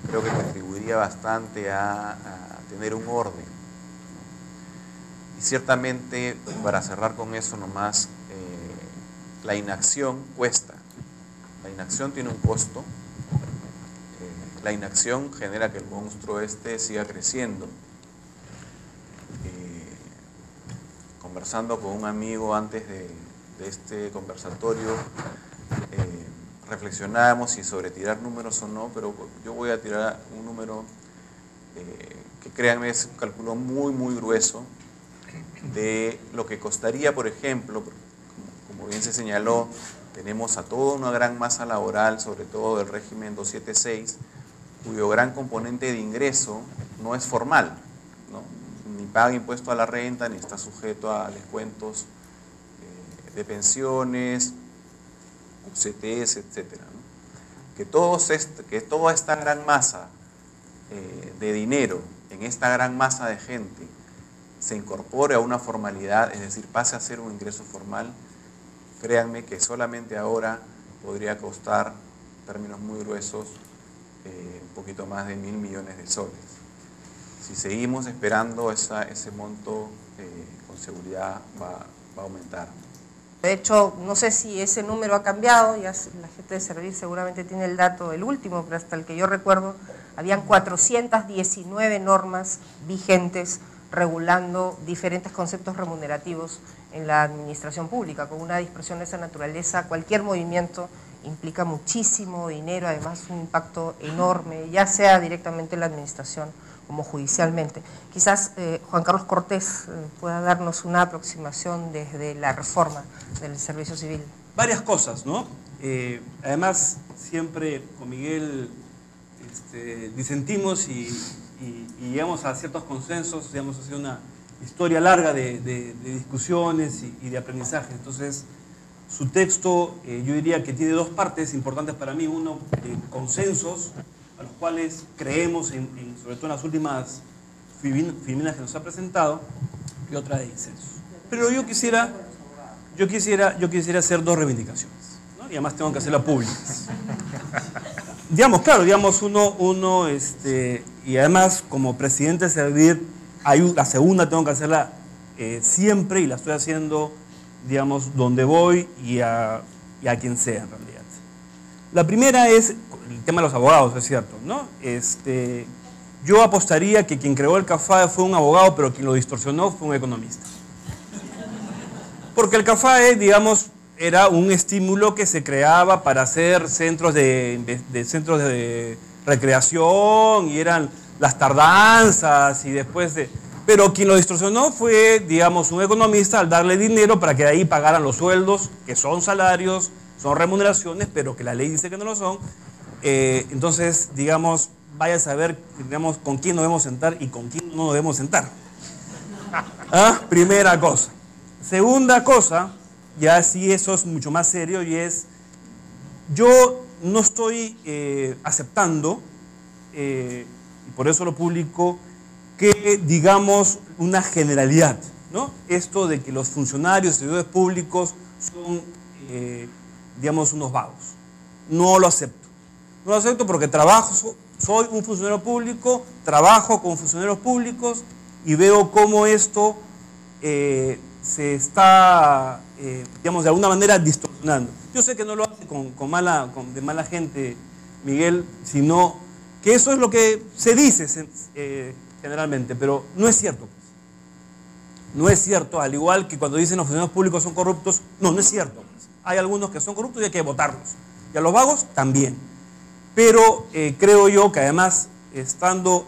Speaker 4: creo que contribuiría bastante a tener un orden. Y ciertamente, para cerrar con eso nomás, la inacción cuesta. La inacción tiene un costo. La inacción genera que el monstruo siga creciendo. Conversando con un amigo antes de este conversatorio, reflexionábamos si sobre tirar números o no, pero yo voy a tirar un número que, créanme, es un cálculo muy, muy grueso de lo que costaría, por ejemplo, como bien se señaló, tenemos a toda una gran masa laboral, sobre todo del régimen 276, cuyo gran componente de ingreso no es formal, ¿no? Ni paga impuesto a la renta, ni está sujeto a descuentos de pensiones, UCTs, etcétera, ¿no? Que toda esta gran masa de dinero, en esta gran masa de gente, se incorpore a una formalidad, es decir, pase a ser un ingreso formal, créanme que solamente ahora podría costar, en términos muy gruesos, un poquito más de 1.000 millones de soles. Si seguimos esperando ese monto, con seguridad va a aumentar.
Speaker 1: De hecho, no sé si ese número ha cambiado, ya la gente de Servir seguramente tiene el dato del último, pero hasta el que yo recuerdo, habían 419 normas vigentes regulando diferentes conceptos remunerativos en la administración pública. Con una dispersión de esa naturaleza, cualquier movimiento implica muchísimo dinero, además un impacto enorme, ya sea directamente en la administración como judicialmente. Quizás Juan Carlos Cortés pueda darnos una aproximación desde la reforma del servicio civil.
Speaker 3: Varias cosas, ¿no? Además, siempre con Miguel disentimos y llegamos a ciertos consensos, digamos, ha sido una historia larga de discusiones y de aprendizaje. Entonces, su texto, yo diría que tiene dos partes importantes para mí. Uno, consensos, a los cuales creemos, sobre todo en las últimas filminas que nos ha presentado, y otra de disensos. Pero yo quisiera hacer dos reivindicaciones, ¿no? Y además tengo que hacerlas públicas. Digamos, claro, digamos, uno y además como presidente de Servir, la segunda tengo que hacerla siempre, y la estoy haciendo, digamos, donde voy y a quien sea en realidad. La primera es el tema de los abogados, es cierto, ¿no? Yo apostaría que quien creó el CAFAE fue un abogado, pero quien lo distorsionó fue un economista. Porque el CAFAE, digamos, era un estímulo que se creaba para hacer centros de recreación, y eran las tardanzas, y después de... Pero quien lo distorsionó fue, digamos, un economista al darle dinero para que de ahí pagaran los sueldos, que son salarios, son remuneraciones, pero que la ley dice que no lo son. Entonces, digamos, vaya a saber, digamos, con quién nos debemos sentar y con quién no nos debemos sentar. ¿Ah? Primera cosa. Segunda cosa, ya sí eso es mucho más serio, y es, yo no estoy aceptando, y por eso lo publico, que digamos una generalidad, ¿no? Esto de que los funcionarios, servidores públicos son, digamos, unos vagos. No lo acepto. No lo acepto porque soy un funcionario público, trabajo con funcionarios públicos y veo cómo esto se está, digamos, de alguna manera distorsionando. Yo sé que no lo hace de mala gente, Miguel, sino que eso es lo que se dice generalmente, pero no es cierto. No es cierto, al igual que cuando dicen los funcionarios públicos son corruptos, no es cierto. Hay algunos que son corruptos y hay que votarlos. Y a los vagos también. Pero creo yo que además, estando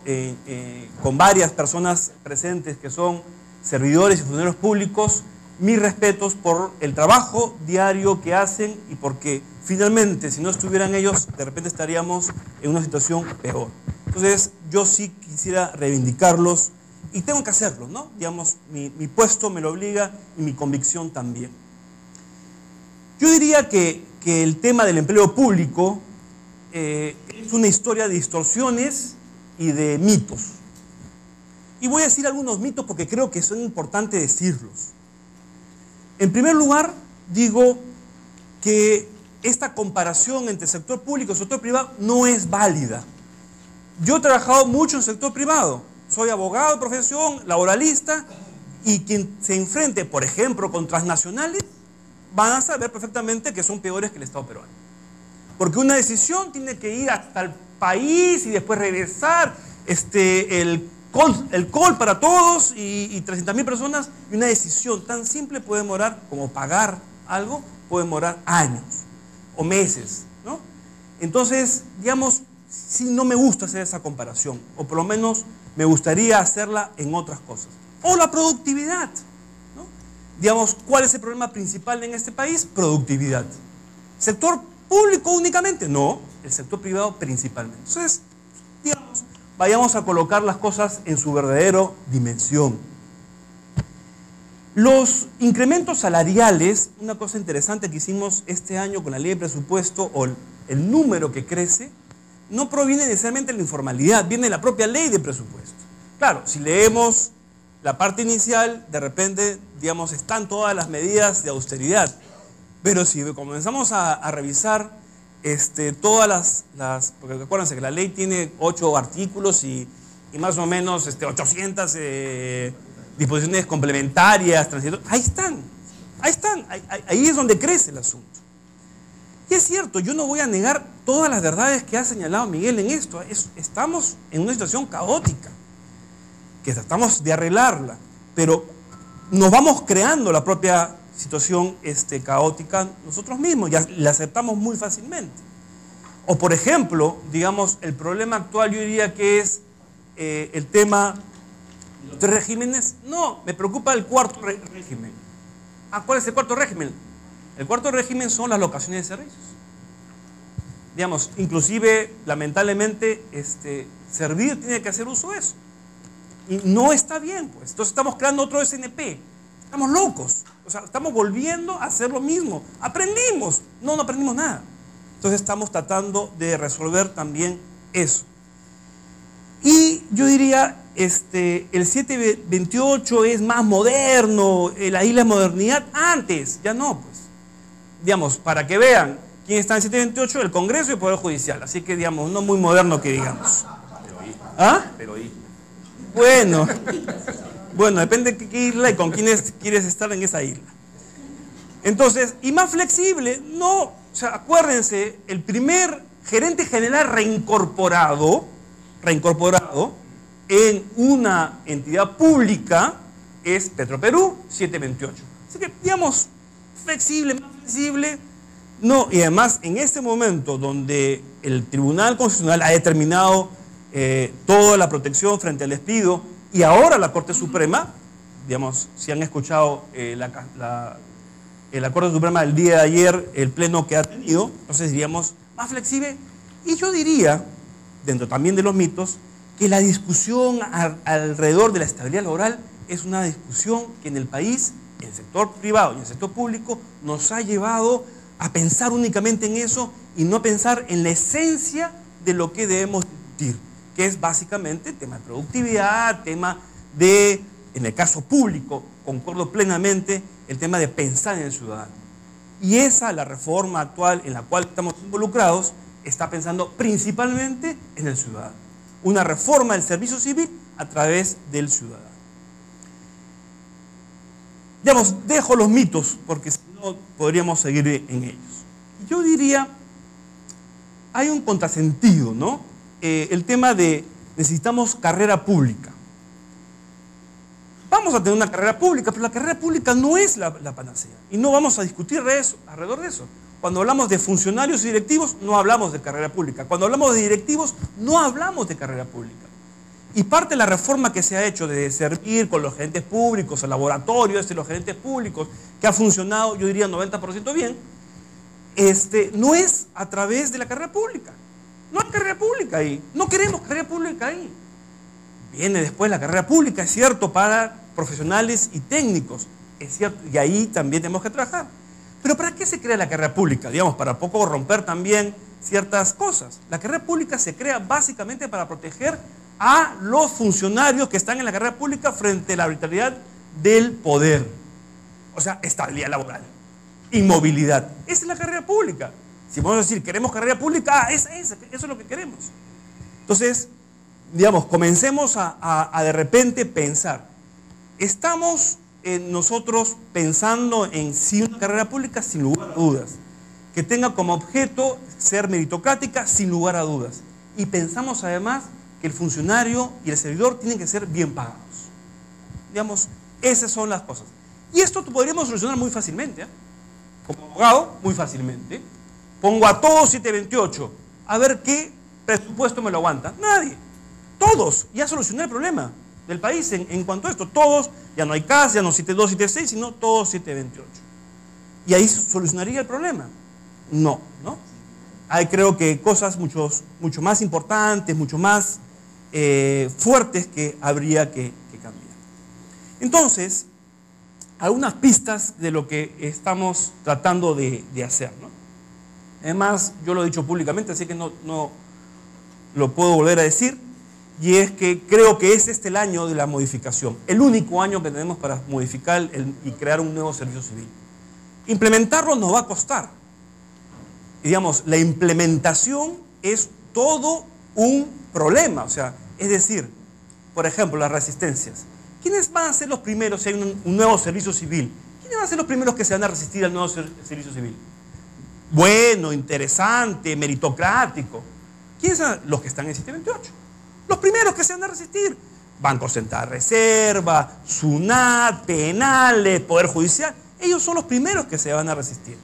Speaker 3: con varias personas presentes que son servidores y funcionarios públicos, mis respetos por el trabajo diario que hacen, y porque finalmente, si no estuvieran ellos, de repente estaríamos en una situación peor. Entonces, yo sí quisiera reivindicarlos, y tengo que hacerlo, ¿no? Digamos, mi puesto me lo obliga y mi convicción también. Yo diría que el tema del empleo público es una historia de distorsiones y de mitos. Y voy a decir algunos mitos porque creo que son importantes decirlos. En primer lugar, digo que esta comparación entre sector público y sector privado no es válida. Yo he trabajado mucho en el sector privado, soy abogado de profesión, laboralista, y quien se enfrente, por ejemplo, con transnacionales, van a saber perfectamente que son peores que el Estado peruano. Porque una decisión tiene que ir hasta el país y después regresar, el call para todos y 300.000 personas, y una decisión tan simple puede demorar, como pagar algo, puede demorar años o meses, ¿no? Entonces, digamos, sí, no me gusta hacer esa comparación, o por lo menos me gustaría hacerla en otras cosas. O la productividad, ¿no? Digamos, ¿cuál es el problema principal en este país? Productividad. ¿Sector público únicamente? No, el sector privado principalmente. Entonces, digamos, vayamos a colocar las cosas en su verdadera dimensión. Los incrementos salariales, una cosa interesante que hicimos este año con la ley de presupuesto, o el número que crece, no proviene necesariamente de la informalidad, viene de la propia ley de presupuesto. Claro, si leemos la parte inicial, de repente, digamos, están todas las medidas de austeridad. Pero si comenzamos a revisar todas porque acuérdense que la ley tiene 8 artículos y más o menos 800 disposiciones complementarias, transitorias. Ahí es donde crece el asunto. Y es cierto, yo no voy a negar todas las verdades que ha señalado Miguel en esto. Estamos en una situación caótica, que tratamos de arreglarla, pero nos vamos creando la propia situación caótica nosotros mismos, ya la aceptamos muy fácilmente. O por ejemplo, digamos, el problema actual yo diría que es el tema de los 3 regímenes. No, me preocupa el cuarto régimen. ¿Cuál es el cuarto régimen? El cuarto régimen son las locaciones de servicios. Digamos, inclusive, lamentablemente, Servir tiene que hacer uso de eso. Y no está bien, pues. Entonces estamos creando otro SNP. Estamos locos. O sea, estamos volviendo a hacer lo mismo. ¿Aprendimos? No aprendimos nada. Entonces estamos tratando de resolver también eso. Y yo diría, el 728 es más moderno, la isla modernidad. Antes, ya no, pues. Digamos, para que vean quién está en el 728, el Congreso y el Poder Judicial. Así que, digamos, no muy moderno que digamos. Pero bueno, depende de qué isla y con quiénes quieres estar en esa isla. Entonces, y más flexible, no, o sea, acuérdense, el primer gerente general reincorporado en una entidad pública es Petroperú, 728. Así que, digamos, flexible, más flexible. No, y además en este momento donde el Tribunal Constitucional ha determinado toda la protección frente al despido y ahora la Corte Suprema, digamos, si han escuchado la Corte Suprema del día de ayer, el pleno que ha tenido, entonces diríamos más flexible. Y yo diría, dentro también de los mitos, que la discusión alrededor de la estabilidad laboral es una discusión que en el país, en el sector privado y en el sector público, nos ha llevado a pensar únicamente en eso y no pensar en la esencia de lo que debemos discutir, que es básicamente tema de productividad, tema de, en el caso público, concuerdo plenamente, el tema de pensar en el ciudadano. Y esa, la reforma actual en la cual estamos involucrados, está pensando principalmente en el ciudadano. Una reforma del servicio civil a través del ciudadano. Digamos, dejo los mitos porque si no podríamos seguir en ellos. Yo diría, hay un contrasentido, ¿no? El tema de necesitamos carrera pública. Vamos a tener una carrera pública, pero la carrera pública no es la panacea. Y no vamos a discutir alrededor de eso. Cuando hablamos de funcionarios y directivos, no hablamos de carrera pública. Cuando hablamos de directivos, no hablamos de carrera pública. Y parte de la reforma que se ha hecho de servir con los gerentes públicos, el laboratorio de los gerentes públicos, que ha funcionado, yo diría, 90% bien, no es a través de la carrera pública. No hay carrera pública ahí. No queremos carrera pública ahí. Viene después la carrera pública, es cierto, para profesionales y técnicos. Es cierto, y ahí también tenemos que trabajar. Pero ¿para qué se crea la carrera pública? Digamos, para poco romper también ciertas cosas. La carrera pública se crea básicamente para proteger a los funcionarios que están en la carrera pública frente a la arbitrariedad del poder. O sea, estabilidad laboral, inmovilidad. Esa es la carrera pública. Si vamos a decir, queremos carrera pública, eso es lo que queremos. Entonces, digamos, comencemos a de repente pensar. Estamos nosotros pensando en sí una carrera pública sin lugar a dudas, que tenga como objeto ser meritocrática sin lugar a dudas. Y pensamos además que el funcionario y el servidor tienen que ser bien pagados. Digamos, esas son las cosas. Y esto podríamos solucionar muy fácilmente, ¿eh? Como abogado, muy fácilmente. Pongo a todos 728, a ver qué presupuesto me lo aguanta. Nadie. Todos. Ya solucioné el problema del país en cuanto a esto. Todos, ya no hay CAS, ya no 72, 76, sino todos 728. Y ahí solucionaría el problema. No, ¿no? Hay creo que cosas mucho más importantes, mucho más fuertes que habría que cambiar. Entonces, algunas pistas de lo que estamos tratando de hacer, ¿no? Además, yo lo he dicho públicamente, así que no lo puedo volver a decir, y es que creo que es el año de la modificación, el único año que tenemos para modificar y crear un nuevo servicio civil. Implementarlo nos va a costar. Y digamos, la implementación es todo un problema, o sea, es decir, por ejemplo, las resistencias. ¿Quiénes van a ser los primeros si hay un nuevo servicio civil? ¿Quiénes van a ser los primeros que se van a resistir al nuevo servicio civil? Bueno, interesante, meritocrático. ¿Quiénes son los que están en el 728? Los primeros que se van a resistir. Banco Central de Reserva, SUNAT, penales, Poder Judicial. Ellos son los primeros que se van a resistir.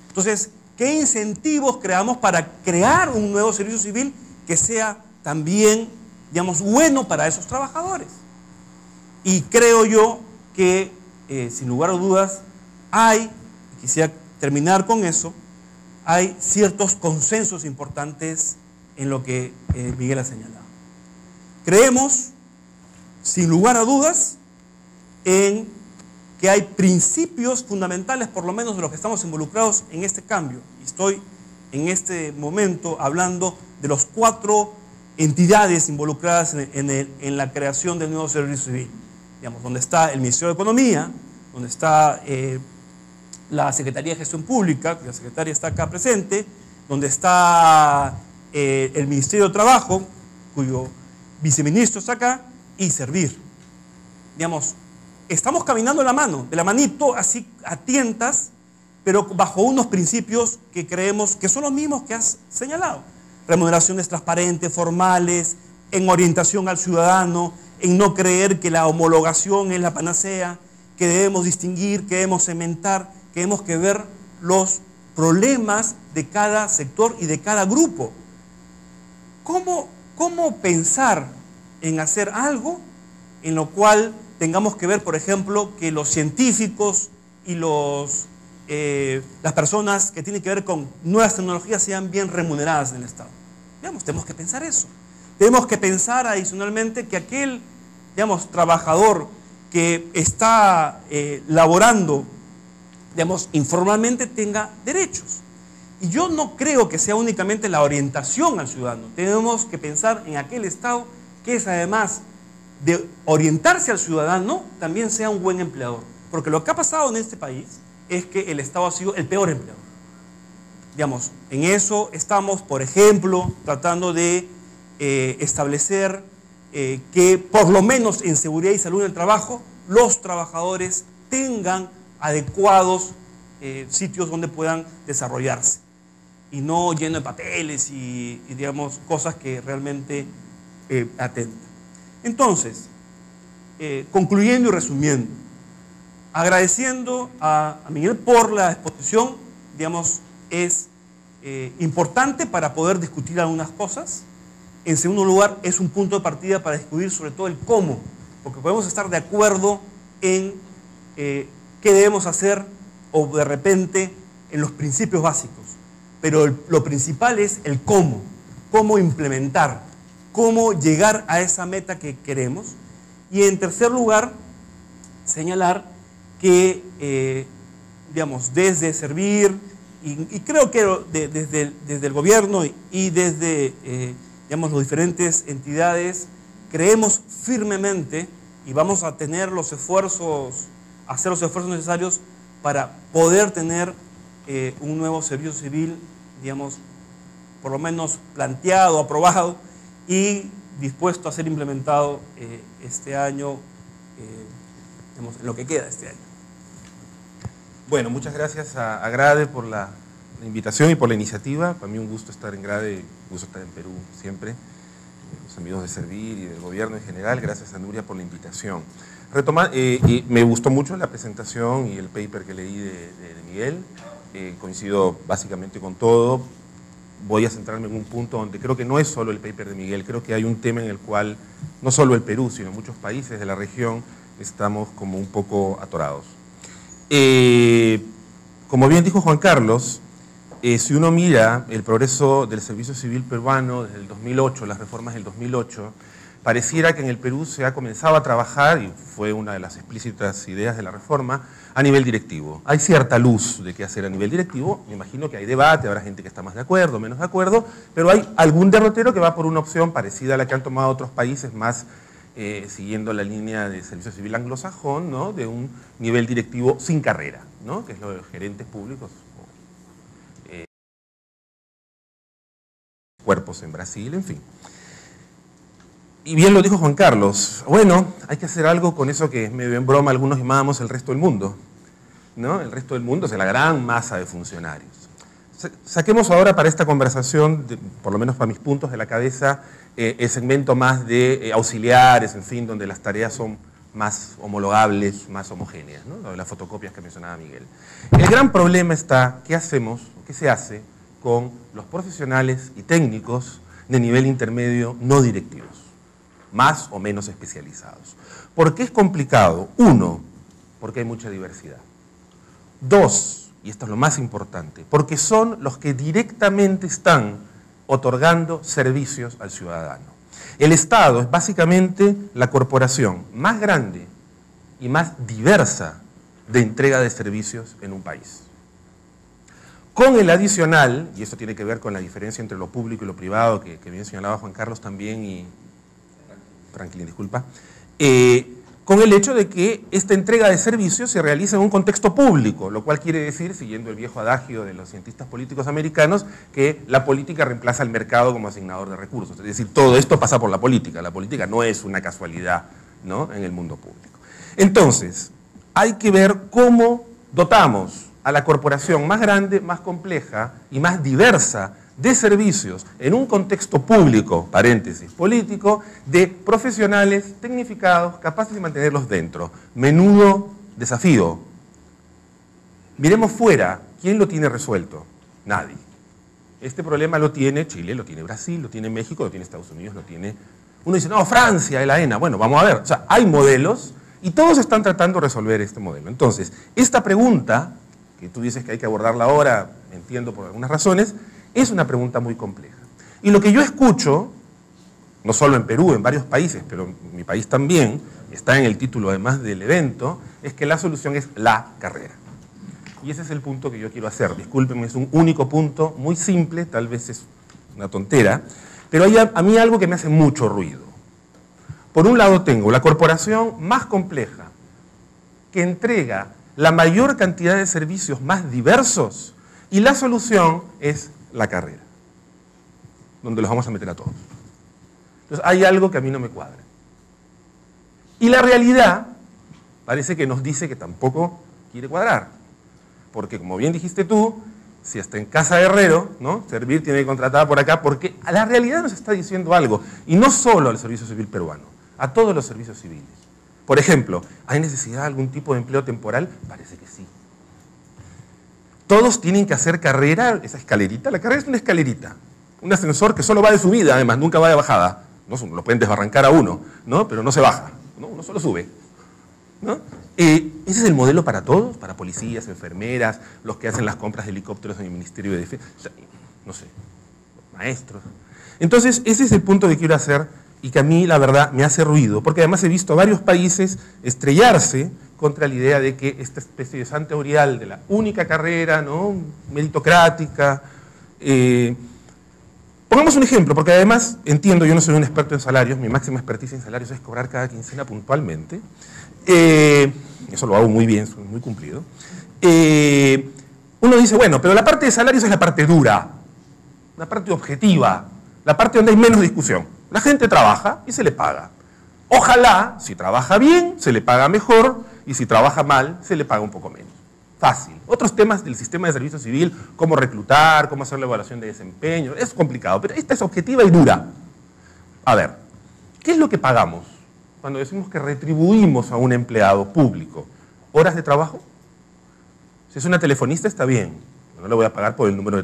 Speaker 3: Entonces, ¿qué incentivos creamos para crear un nuevo servicio civil que sea también, digamos, bueno para esos trabajadores? Y creo yo que, sin lugar a dudas, quisiera terminar con eso, hay ciertos consensos importantes en lo que Miguel ha señalado. Creemos, sin lugar a dudas, en que hay principios fundamentales, por lo menos de los que estamos involucrados en este cambio. Y estoy en este momento hablando de los 4 entidades involucradas en la creación del nuevo servicio civil. Digamos, donde está el Ministerio de Economía, donde está la Secretaría de Gestión Pública, la secretaria está acá presente, donde está el Ministerio de Trabajo, cuyo viceministro está acá, y Servir. Digamos, estamos caminando de la manito, así a tientas, pero bajo unos principios que creemos que son los mismos que has señalado. Remuneraciones transparentes, formales, en orientación al ciudadano, en no creer que la homologación es la panacea, que debemos distinguir, que debemos cementar, que debemos que ver los problemas de cada sector y de cada grupo. ¿Cómo pensar en hacer algo en lo cual tengamos que ver, por ejemplo, que los científicos y las personas que tienen que ver con nuevas tecnologías sean bien remuneradas en el Estado? Digamos, tenemos que pensar eso. Tenemos que pensar adicionalmente que aquel, digamos, trabajador que está laborando, digamos, informalmente tenga derechos. Y yo no creo que sea únicamente la orientación al ciudadano. Tenemos que pensar en aquel Estado que es, además de orientarse al ciudadano, también sea un buen empleador. Porque lo que ha pasado en este país es que el Estado ha sido el peor empleador. Digamos, en eso estamos, por ejemplo, tratando de establecer que por lo menos en seguridad y salud en el trabajo, los trabajadores tengan adecuados sitios donde puedan desarrollarse y no lleno de papeles y digamos, cosas que realmente atentan. Entonces, concluyendo y resumiendo, agradeciendo a Miguel por la exposición, digamos, es importante para poder discutir algunas cosas. En segundo lugar, es un punto de partida para discutir sobre todo el cómo, porque podemos estar de acuerdo en qué debemos hacer o de repente en los principios básicos, pero lo principal es el cómo implementar, cómo llegar a esa meta que queremos. Y en tercer lugar, señalar que, digamos, desde Servir, y creo que desde el gobierno y desde, digamos, las diferentes entidades, creemos firmemente y vamos a tener los esfuerzos, hacer los esfuerzos necesarios para poder tener un nuevo servicio civil, digamos, por lo menos planteado, aprobado y dispuesto a ser implementado este año, digamos, en lo que queda este año.
Speaker 5: Bueno, muchas gracias a GRADE por la invitación y por la iniciativa. Para mí un gusto estar en GRADE, un gusto estar en Perú siempre. Los amigos de Servir y del gobierno en general, gracias a Nuria por la invitación. Y me gustó mucho la presentación y el paper que leí de Miguel. Coincido básicamente con todo. Voy a centrarme en un punto donde creo que no es solo el paper de Miguel, creo que hay un tema en el cual no solo el Perú, sino muchos países de la región estamos como un poco atorados. Como bien dijo Juan Carlos, si uno mira el progreso del servicio civil peruano desde el 2008, las reformas del 2008, pareciera que en el Perú se ha comenzado a trabajar, y fue una de las explícitas ideas de la reforma, a nivel directivo. Hay cierta luz de qué hacer a nivel directivo, me imagino que hay debate, habrá gente que está más de acuerdo, menos de acuerdo, pero hay algún derrotero que va por una opción parecida a la que han tomado otros países más siguiendo la línea de servicio civil anglosajón, ¿no? De un nivel directivo sin carrera, ¿no? Que es lo de los gerentes públicos, cuerpos en Brasil, en fin. Y bien lo dijo Juan Carlos, bueno, hay que hacer algo con eso que medio en broma algunos llamábamos el resto del mundo, ¿no? El resto del mundo es la gran masa de funcionarios. Saquemos ahora para esta conversación, por lo menos para mis puntos de la cabeza, el segmento más de auxiliares, en fin, donde las tareas son más homologables, más homogéneas, ¿no? Las fotocopias que mencionaba Miguel. El gran problema está, ¿qué hacemos, qué se hace con los profesionales y técnicos de nivel intermedio no directivos, más o menos especializados? ¿Por qué es complicado? Uno, porque hay mucha diversidad. Dos, y esto es lo más importante, porque son los que directamente están otorgando servicios al ciudadano. El Estado es básicamente la corporación más grande y más diversa de entrega de servicios en un país. Con el adicional, y esto tiene que ver con la diferencia entre lo público y lo privado, que bien señalaba Juan Carlos también y Franklin, disculpa, con el hecho de que esta entrega de servicios se realiza en un contexto público, lo cual quiere decir, siguiendo el viejo adagio de los cientistas políticos americanos, que la política reemplaza al mercado como asignador de recursos. Es decir, todo esto pasa por la política no es una casualidad, ¿no? En el mundo público. Entonces, hay que ver cómo dotamos a la corporación más grande, más compleja y más diversa de servicios en un contexto público, paréntesis, político, de profesionales tecnificados capaces de mantenerlos dentro. Menudo desafío. Miremos fuera, ¿Quién lo tiene resuelto? Nadie. Este problema lo tiene Chile, lo tiene Brasil, lo tiene México, lo tiene Estados Unidos, lo tiene... Uno dice, no, Francia, la ENA. Bueno, vamos a ver. O sea, hay modelos y todos están tratando de resolver este modelo. Entonces, esta pregunta, que tú dices que hay que abordarla ahora, entiendo por algunas razones, es una pregunta muy compleja. Y lo que yo escucho, no solo en Perú, en varios países, pero en mi país también, está en el título además del evento, es que la solución es la carrera. Y ese es el punto que yo quiero hacer. Discúlpenme, es un único punto, muy simple, tal vez es una tontera, pero hay a mí algo que me hace mucho ruido. Por un lado tengo la corporación más compleja, que entrega la mayor cantidad de servicios más diversos, y la solución es la carrera, donde los vamos a meter a todos. Entonces hay algo que a mí no me cuadra. Y la realidad parece que nos dice que tampoco quiere cuadrar. Porque como bien dijiste tú, si hasta en Casa de Herrero, ¿no? Servir tiene que contratar por acá, porque la realidad nos está diciendo algo. Y no solo al servicio civil peruano, a todos los servicios civiles. Por ejemplo, ¿hay necesidad de algún tipo de empleo temporal? Parece que sí. Todos tienen que hacer carrera, esa escalerita. La carrera es una escalerita, un ascensor que solo va de subida, además, nunca va de bajada. ¿No? Lo pueden desbarrancar a uno, ¿no? Pero no se baja, ¿no? Uno solo sube, ¿no? Ese es el modelo para todos, para policías, enfermeras, los que hacen las compras de helicópteros en el Ministerio de Defensa, no sé, maestros. Entonces, ese es el punto que quiero hacer y que a mí, la verdad, me hace ruido, porque además he visto a varios países estrellarse contra la idea de que esta especie de santa orial de la única carrera, ¿no? Meritocrática. Pongamos un ejemplo, porque además, entiendo, yo no soy un experto en salarios, mi máxima experticia en salarios es cobrar cada quincena puntualmente. Eso lo hago muy bien, soy muy cumplido. Uno dice, bueno, pero la parte de salarios es la parte dura, la parte objetiva, la parte donde hay menos discusión. La gente trabaja y se le paga. Ojalá, si trabaja bien, se le paga mejor, y si trabaja mal, se le paga un poco menos. Fácil. Otros temas del sistema de servicio civil, cómo reclutar, cómo hacer la evaluación de desempeño, es complicado, pero esta es objetiva y dura. A ver, ¿qué es lo que pagamos cuando decimos que retribuimos a un empleado público? ¿Horas de trabajo? Si es una telefonista está bien, no le voy a pagar por el número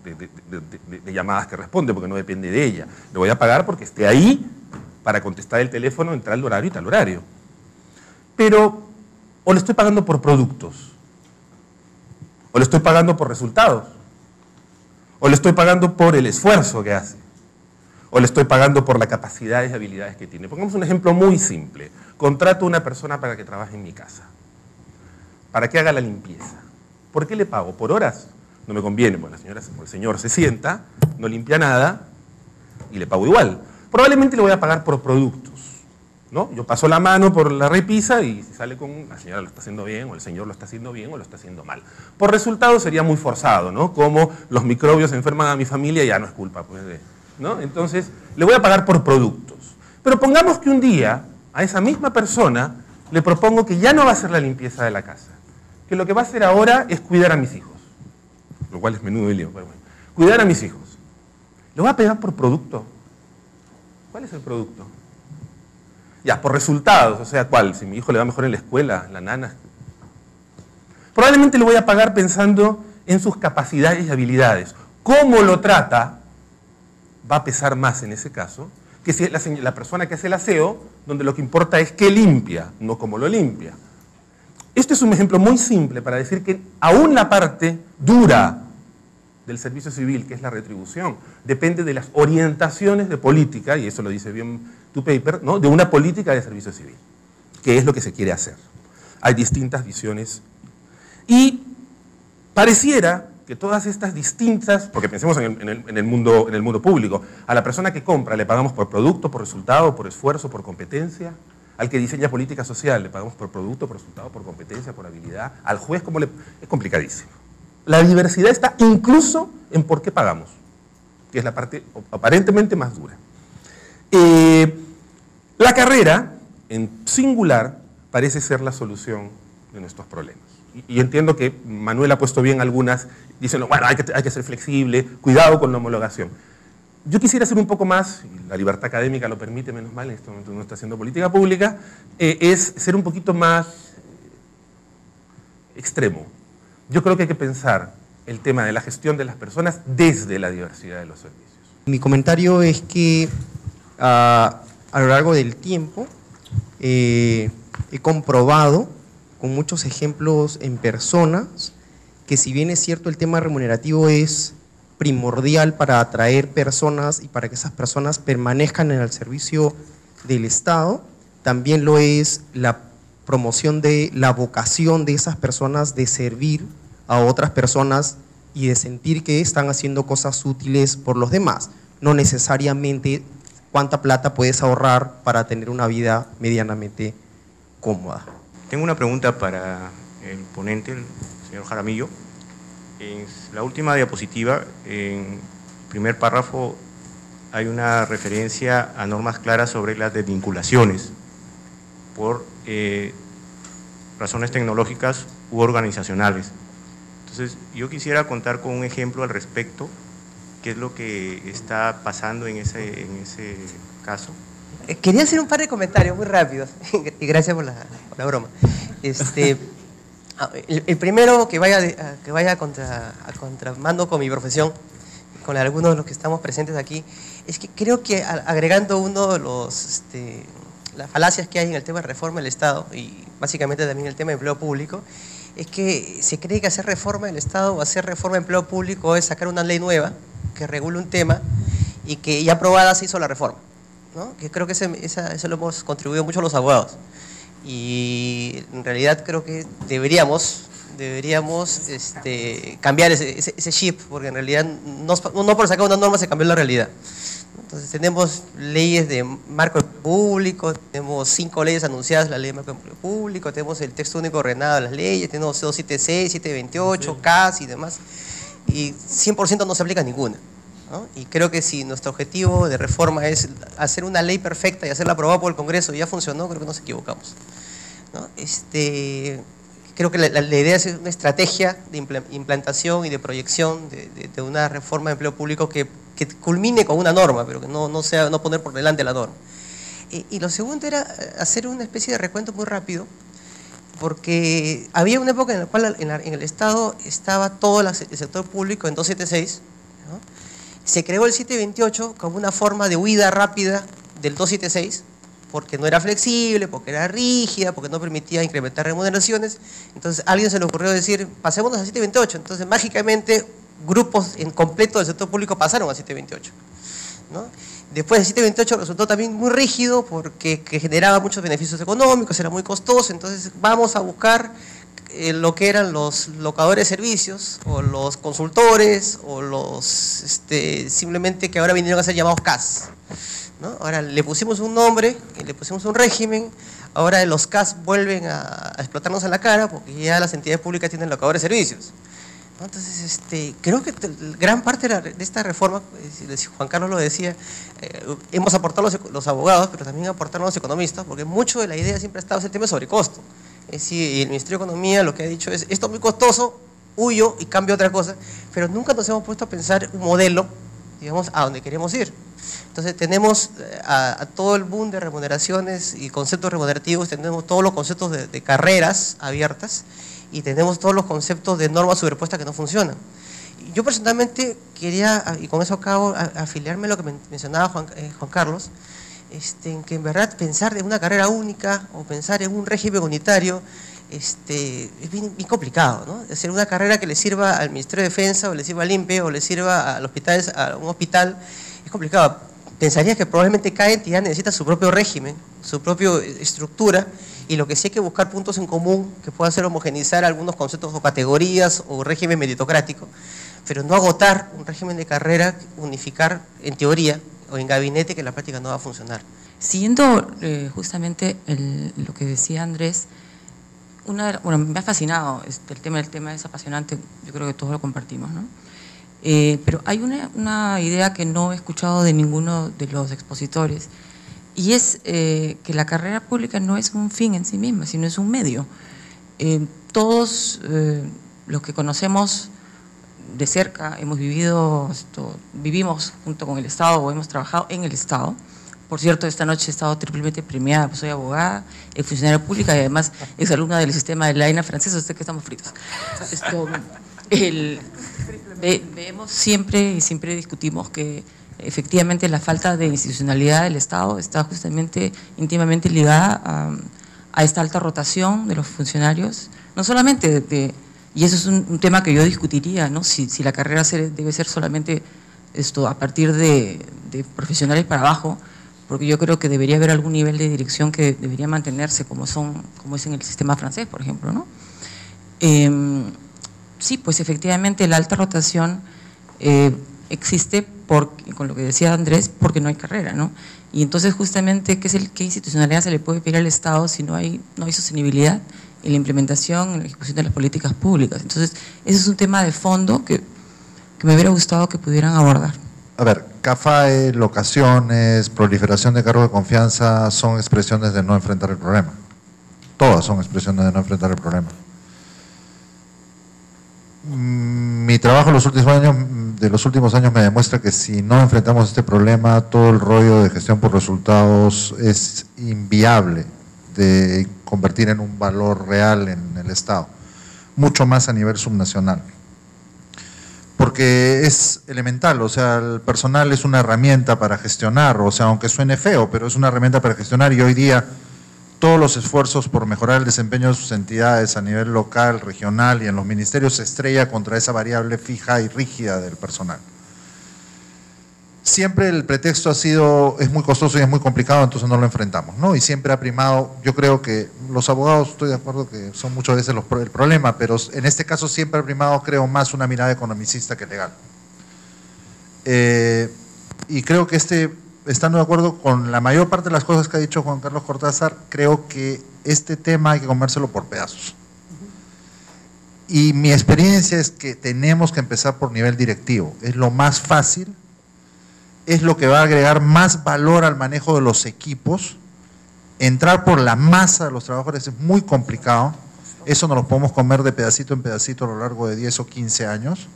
Speaker 5: de llamadas que responde, porque no depende de ella. Le voy a pagar porque esté ahí para contestar el teléfono en tal horario y tal horario. Pero, o le estoy pagando por productos, o le estoy pagando por resultados, o le estoy pagando por el esfuerzo que hace, o le estoy pagando por las capacidades y habilidades que tiene. Pongamos un ejemplo muy simple. Contrato a una persona para que trabaje en mi casa, para que haga la limpieza. ¿Por qué le pago? ¿Por horas? No me conviene, bueno, la señora o el señor se sienta, no limpia nada y le pago igual. Probablemente le voy a pagar por productos, ¿no? Yo paso la mano por la repisa y si sale con la señora lo está haciendo bien, o el señor lo está haciendo bien, o lo está haciendo mal. Por resultado sería muy forzado, ¿no? Como los microbios enferman a mi familia, ya no es culpa, pues, ¿no? Entonces, le voy a pagar por productos. Pero pongamos que un día a esa misma persona le propongo que ya no va a hacer la limpieza de la casa, que lo que va a hacer ahora es cuidar a mis hijos, lo cual es menudo y lío, pero bueno. Cuidar a mis hijos. ¿Le voy a pagar por producto? ¿Cuál es el producto? Ya, por resultados, o sea, ¿cuál? Si mi hijo le va mejor en la escuela, la nana. Probablemente le voy a pagar pensando en sus capacidades y habilidades. ¿Cómo lo trata? Va a pesar más en ese caso que si es la persona que hace el aseo, donde lo que importa es qué limpia, no cómo lo limpia. Este es un ejemplo muy simple para decir que aún la parte dura del servicio civil, que es la retribución, depende de las orientaciones de política, y eso lo dice bien tu paper, ¿no? De una política de servicio civil, que es lo que se quiere hacer. Hay distintas visiones y pareciera que todas estas distintas, porque pensemos en el mundo público, a la persona que compra le pagamos por producto, por resultado, por esfuerzo, por competencia. Al que diseña política social le pagamos por producto, por resultado, por competencia, por habilidad. Al juez, es complicadísimo. La diversidad está incluso en por qué pagamos, que es la parte aparentemente más dura. La carrera, en singular, parece ser la solución de nuestros problemas. Y entiendo que Manuel ha puesto bien algunas, diciendo, bueno, hay que ser flexible, cuidado con la homologación. Yo quisiera hacer un poco más, y la libertad académica lo permite, menos mal, en este momento no está haciendo política pública, es ser un poquito más extremo. yo creo que hay que pensar el tema de la gestión de las personas desde la diversidad de los servicios.
Speaker 6: Mi comentario es que a lo largo del tiempo he comprobado con muchos ejemplos en personas que, si bien es cierto el tema remunerativo es primordial para atraer personas y para que esas personas permanezcan en el servicio del Estado, también lo es la promoción de la vocación de esas personas de servir a otras personas y de sentir que están haciendo cosas útiles por los demás, no necesariamente cuánta plata puedes ahorrar para tener una vida medianamente cómoda.
Speaker 7: Tengo una pregunta para el ponente, el señor Jaramillo. En la última diapositiva, en el primer párrafo, hay una referencia a normas claras sobre las desvinculaciones por razones tecnológicas u organizacionales. Entonces, yo quisiera contar con un ejemplo al respecto, qué es lo que está pasando en ese caso.
Speaker 8: Quería hacer un par de comentarios muy rápidos, y gracias por la broma. El primero que vaya a contramando con mi profesión, con algunos de los que estamos presentes aquí, es que creo que agregando uno de las falacias que hay en el tema de reforma del Estado, y básicamente también el tema de empleo público, es que se cree que hacer reforma del Estado o hacer reforma de empleo público es sacar una ley nueva que regule un tema y que ya aprobada se hizo la reforma, ¿no? Que creo que eso lo hemos contribuido mucho los abogados. Y en realidad creo que deberíamos cambiar ese chip, porque en realidad no por sacar una norma se cambió la realidad. Entonces tenemos leyes de marco público, tenemos 5 leyes anunciadas, la ley de marco público, tenemos el texto único ordenado de las leyes, tenemos 276, 728, CAS y demás, y 100% no se aplica ninguna, ¿no? Y creo que si nuestro objetivo de reforma es hacer una ley perfecta y hacerla aprobada por el Congreso y ya funcionó, creo que nos equivocamos, ¿no? Creo que la idea es una estrategia de implantación y de proyección de una reforma de empleo público que culmine con una norma, pero que no poner por delante la norma. Y lo segundo era hacer una especie de recuento muy rápido, porque había una época en la cual en el Estado estaba todo el sector público en 276, ¿no? Se creó el 728 como una forma de huida rápida del 276, porque no era flexible, porque era rígida, porque no permitía incrementar remuneraciones. Entonces a alguien se le ocurrió decir, pasémonos al 728. Entonces mágicamente grupos en completo del sector público pasaron al 728, ¿no? Después el 728 resultó también muy rígido porque generaba muchos beneficios económicos, era muy costoso. Entonces vamos a buscar lo que eran los locadores de servicios o los consultores o los simplemente que ahora vinieron a ser llamados CAS, ¿no? Ahora le pusimos un nombre, le pusimos un régimen, ahora los CAS vuelven a explotarnos en la cara porque ya las entidades públicas tienen locadores de servicios, ¿no? Entonces, creo que gran parte de esta reforma, Juan Carlos lo decía, hemos aportado los abogados, pero también aportaron los economistas, porque mucho de la idea siempre ha estado ese tema de sobrecosto. Es decir, y el Ministerio de Economía lo que ha dicho es, esto es muy costoso, huyo y cambio otra cosa, pero nunca nos hemos puesto a pensar un modelo, digamos, a donde queremos ir. Entonces tenemos a todo el boom de remuneraciones y conceptos remunerativos, tenemos todos los conceptos de carreras abiertas y tenemos todos los conceptos de normas superpuestas que no funcionan. Yo personalmente quería, y con eso acabo, afiliarme a lo que mencionaba Juan Carlos, en que en verdad pensar en una carrera única o pensar en un régimen unitario es bien complicado, ¿no? Es decir, una carrera que le sirva al Ministerio de Defensa o le sirva al INPE o le sirva a un hospital es complicado. Pensaría que probablemente cada entidad necesita su propio régimen, su propia estructura, y lo que sí hay que buscar puntos en común que puedan hacer homogeneizar algunos conceptos o categorías o régimen meritocrático, pero no agotar un régimen de carrera, unificar en teoría o en gabinete, que en la práctica no va a funcionar.
Speaker 9: Siguiendo justamente lo que decía Andrés, bueno, me ha fascinado, el tema es apasionante, yo creo que todos lo compartimos, ¿no? Pero hay una idea que no he escuchado de ninguno de los expositores, y es que la carrera pública no es un fin en sí misma, sino es un medio. Todos los que conocemos de cerca, vivimos junto con el Estado o hemos trabajado en el Estado, Por cierto, esta noche he estado triplemente premiada, pues soy abogada, funcionaria pública y además exalumna del sistema de la ENA francesa, usted que estamos fritos. Vemos siempre y siempre discutimos que efectivamente la falta de institucionalidad del Estado está justamente íntimamente ligada a esta alta rotación de los funcionarios, no solamente y eso es un tema que yo discutiría, ¿no? Si la carrera debe ser solamente a partir de profesionales para abajo, porque yo creo que debería haber algún nivel de dirección que debería mantenerse como es en el sistema francés, por ejemplo, ¿no? Sí, pues efectivamente la alta rotación existe con lo que decía Andrés, porque no hay carrera, ¿no? Y entonces justamente, ¿qué institucionalidad se le puede pedir al Estado si no hay sostenibilidad en la implementación, en la ejecución de las políticas públicas? Entonces, ese es un tema de fondo que me hubiera gustado que pudieran abordar.
Speaker 10: A ver, CAFAE, locaciones, proliferación de cargos de confianza son expresiones de no enfrentar el problema. Todas son expresiones de no enfrentar el problema. Mi trabajo de los últimos años me demuestra que si no enfrentamos este problema, todo el rollo de gestión por resultados es inviable de convertir en un valor real en el Estado, mucho más a nivel subnacional. Porque es elemental, o sea, el personal es una herramienta para gestionar, o sea, aunque suene feo, pero es una herramienta para gestionar, y hoy día todos los esfuerzos por mejorar el desempeño de sus entidades a nivel local, regional y en los ministerios se estrella contra esa variable fija y rígida del personal. Siempre el pretexto ha sido, es muy costoso y es muy complicado, entonces no lo enfrentamos, ¿no? Y siempre ha primado, yo creo que los abogados, estoy de acuerdo que son muchas veces el problema, pero en este caso siempre ha primado, creo, más una mirada economicista que legal. Y creo que estando de acuerdo con la mayor parte de las cosas que ha dicho Juan Carlos Cortázar, creo que este tema hay que comérselo por pedazos. Y mi experiencia es que tenemos que empezar por nivel directivo, es lo más fácil, es lo que va a agregar más valor al manejo de los equipos. Entrar por la masa de los trabajadores es muy complicado, eso nos lo podemos comer de pedacito en pedacito a lo largo de 10 o 15 años,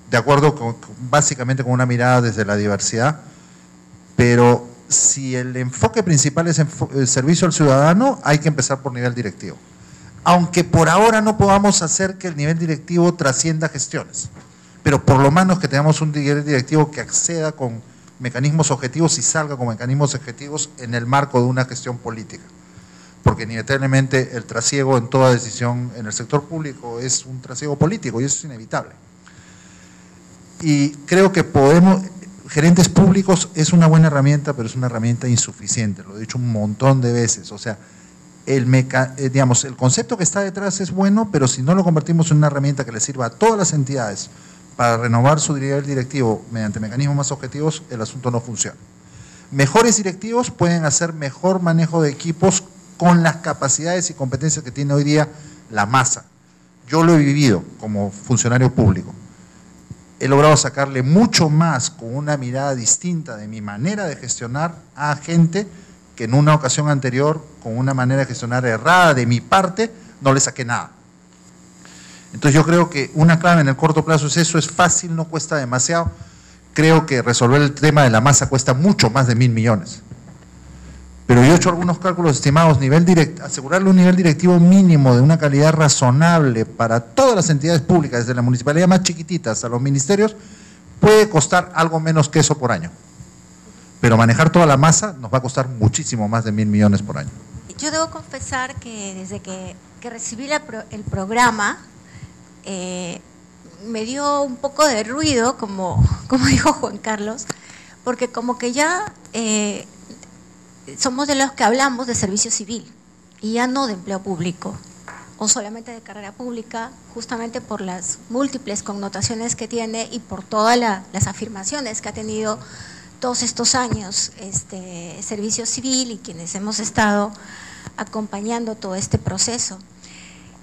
Speaker 10: de acuerdo básicamente con una mirada desde la diversidad, pero si el enfoque principal es el servicio al ciudadano, hay que empezar por nivel directivo. Aunque por ahora no podamos hacer que el nivel directivo trascienda gestiones, pero por lo menos que tengamos un nivel directivo que acceda con mecanismos objetivos y salga con mecanismos objetivos en el marco de una gestión política. Porque inevitablemente el trasiego en toda decisión en el sector público es un trasiego político y eso es inevitable. Y creo que gerentes públicos es una buena herramienta, pero es una herramienta insuficiente, lo he dicho un montón de veces. O sea, digamos, el concepto que está detrás es bueno, pero si no lo convertimos en una herramienta que le sirva a todas las entidades para renovar su nivel directivo mediante mecanismos más objetivos, el asunto no funciona. Mejores directivos pueden hacer mejor manejo de equipos con las capacidades y competencias que tiene hoy día la masa. Yo lo he vivido como funcionario público. He logrado sacarle mucho más con una mirada distinta de mi manera de gestionar a gente que en una ocasión anterior, con una manera de gestionar errada de mi parte, no le saqué nada. Entonces yo creo que una clave en el corto plazo es eso, es fácil, no cuesta demasiado. Creo que resolver el tema de la masa cuesta mucho más de 1.000 millones. Pero yo he hecho algunos cálculos estimados, asegurarle un nivel directivo mínimo de una calidad razonable para todas las entidades públicas, desde la municipalidad más chiquitita hasta los ministerios, puede costar algo menos que eso por año. Pero manejar toda la masa nos va a costar muchísimo más de 1.000 millones por año.
Speaker 11: Yo debo confesar que desde que recibí el programa, me dio un poco de ruido, como dijo Juan Carlos, porque como que ya somos de los que hablamos de servicio civil y ya no de empleo público o solamente de carrera pública, justamente por las múltiples connotaciones que tiene y por todas las afirmaciones que ha tenido todos estos años servicio civil y quienes hemos estado acompañando todo este proceso.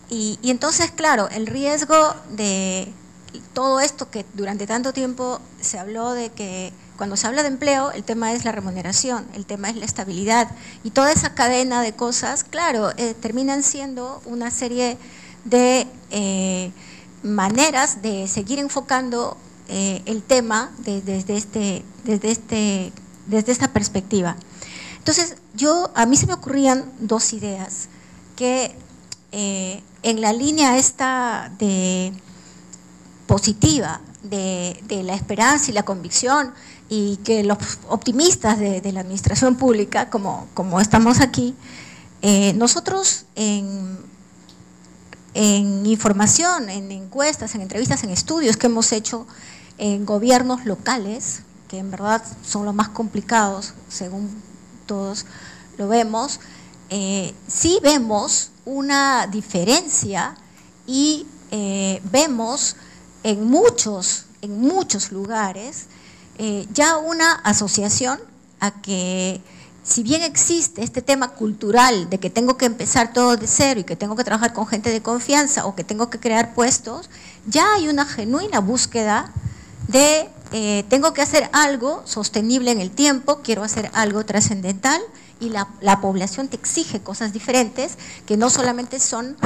Speaker 11: Y entonces, claro, el riesgo de todo esto que durante tanto tiempo se habló de que cuando se habla de empleo, el tema es la remuneración, el tema es la estabilidad y toda esa cadena de cosas, claro, terminan siendo una serie de maneras de seguir enfocando el tema desde este desde esta perspectiva. Entonces, a mí se me ocurrían dos ideas que en la línea esta positiva de la esperanza y la convicción, y que los optimistas de la administración pública, como estamos aquí, nosotros en información, en encuestas, en entrevistas, en estudios que hemos hecho en gobiernos locales, que en verdad son los más complicados, según todos lo vemos, sí vemos una diferencia y vemos en muchos lugares ya una asociación a que, si bien existe este tema cultural de que tengo que empezar todo de cero y que tengo que trabajar con gente de confianza o que tengo que crear puestos, ya hay una genuina búsqueda de tengo que hacer algo sostenible en el tiempo, quiero hacer algo trascendental, y la población te exige cosas diferentes que no solamente son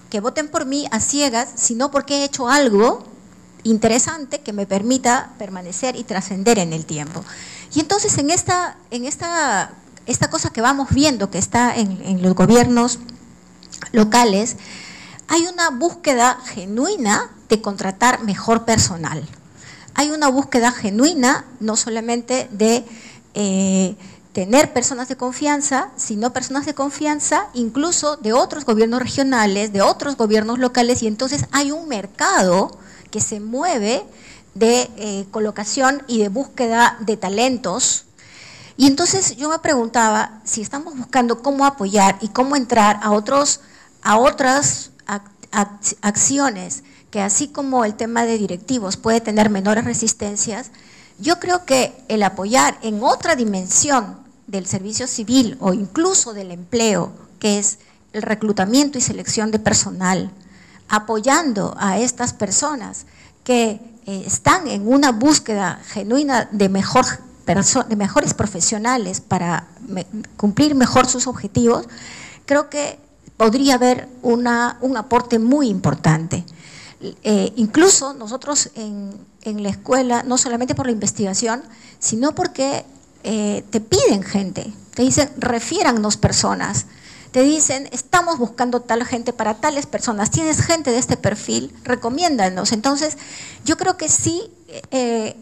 Speaker 11: que voten por mí a ciegas, sino porque he hecho algo interesante que me permita permanecer y trascender en el tiempo. Y entonces en esta cosa que vamos viendo que está en los gobiernos locales, hay una búsqueda genuina de contratar mejor personal. Hay una búsqueda genuina no solamente de tener personas de confianza, sino personas de confianza incluso de otros gobiernos regionales, de otros gobiernos locales, y entonces hay un mercado que se mueve de colocación y de búsqueda de talentos. Y entonces yo me preguntaba si estamos buscando cómo apoyar y cómo entrar a otras acciones que, así como el tema de directivos puede tener menores resistencias, yo creo que el apoyar en otra dimensión del servicio civil o incluso del empleo, que es el reclutamiento y selección de personal, apoyando a estas personas que están en una búsqueda genuina de mejores profesionales para cumplir mejor sus objetivos, creo que podría haber un aporte muy importante. Incluso nosotros en la escuela, no solamente por la investigación, sino porque te piden gente, te dicen refiérannos personas, te dicen estamos buscando tal gente para tales personas, tienes gente de este perfil, recomiéndanos. Entonces yo creo que sí, creo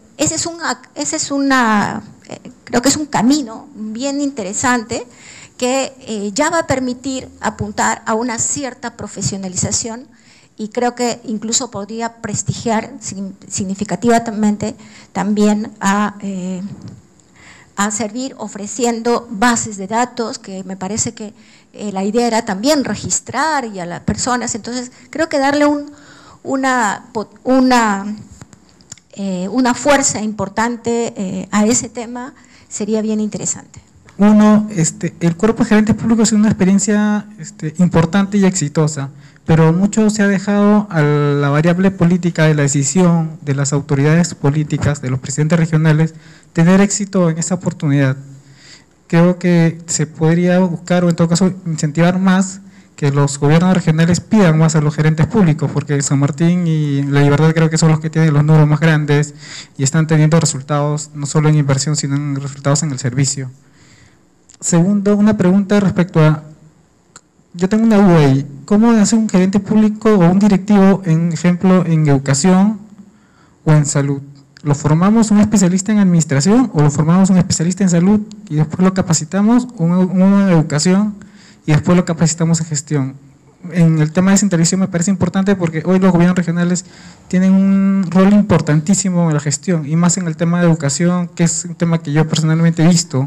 Speaker 11: que es un camino bien interesante que ya va a permitir apuntar a una cierta profesionalización, y creo que incluso podría prestigiar significativamente también a servir ofreciendo bases de datos, que me parece que la idea era también registrar y a las personas. Entonces creo que darle una fuerza importante a ese tema sería bien interesante.
Speaker 12: Uno, el cuerpo de gerentes públicos es una experiencia importante y exitosa, pero mucho se ha dejado a la variable política de la decisión de las autoridades políticas, de los presidentes regionales, tener éxito en esa oportunidad. Creo que se podría buscar, o en todo caso incentivar más, que los gobiernos regionales pidan más a los gerentes públicos, porque San Martín y La Libertad creo que son los que tienen los números más grandes y están teniendo resultados no solo en inversión, sino en resultados en el servicio. Segundo, una pregunta respecto a, yo tengo una duda ahí, ¿cómo hace un gerente público o un directivo, en ejemplo, en educación o en salud? ¿Lo formamos un especialista en administración o lo formamos un especialista en salud y después lo capacitamos, uno en educación y después lo capacitamos en gestión? En el tema de descentralización me parece importante porque hoy los gobiernos regionales tienen un rol importantísimo en la gestión, y más en el tema de educación, que es un tema que yo personalmente he visto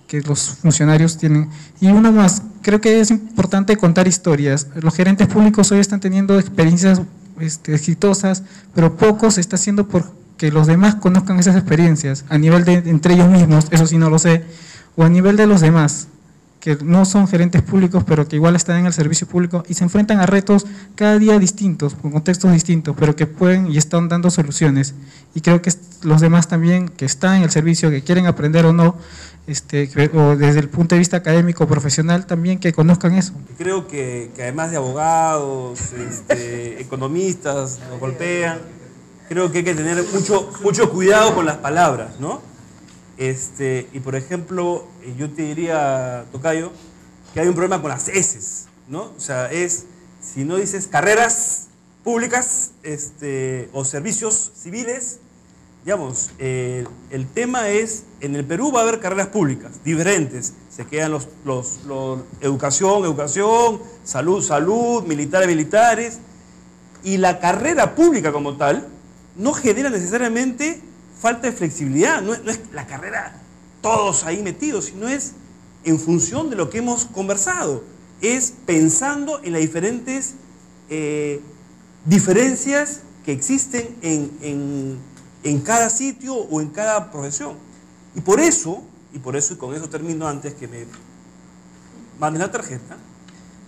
Speaker 12: que los funcionarios tienen. Y uno más, creo que es importante contar historias. Los gerentes públicos hoy están teniendo experiencias exitosas, pero poco se está haciendo porque los demás conozcan esas experiencias, a nivel de entre ellos mismos, eso sí no lo sé, o a nivel de los demás, que no son gerentes públicos, pero que igual están en el servicio público y se enfrentan a retos cada día distintos, con contextos distintos, pero que pueden y están dando soluciones. Y creo que los demás también, que están en el servicio, que quieren aprender o no, o desde el punto de vista académico, profesional, también que conozcan eso.
Speaker 3: Creo que además de abogados, economistas, nos golpean, creo que hay que tener mucho cuidado con las palabras, ¿no? Y por ejemplo, yo te diría, Tocayo, que hay un problema con las eses, ¿no? O sea, si no dices carreras públicas o servicios civiles, digamos, el tema es, en el Perú va a haber carreras públicas diferentes, se quedan los educación, salud, militares, y la carrera pública como tal no genera necesariamente falta de flexibilidad, no es la carrera todos ahí metidos, sino es en función de lo que hemos conversado, es pensando en las diferentes diferencias que existen en cada sitio o en cada profesión. Y por eso, y con eso termino antes que me manden la tarjeta,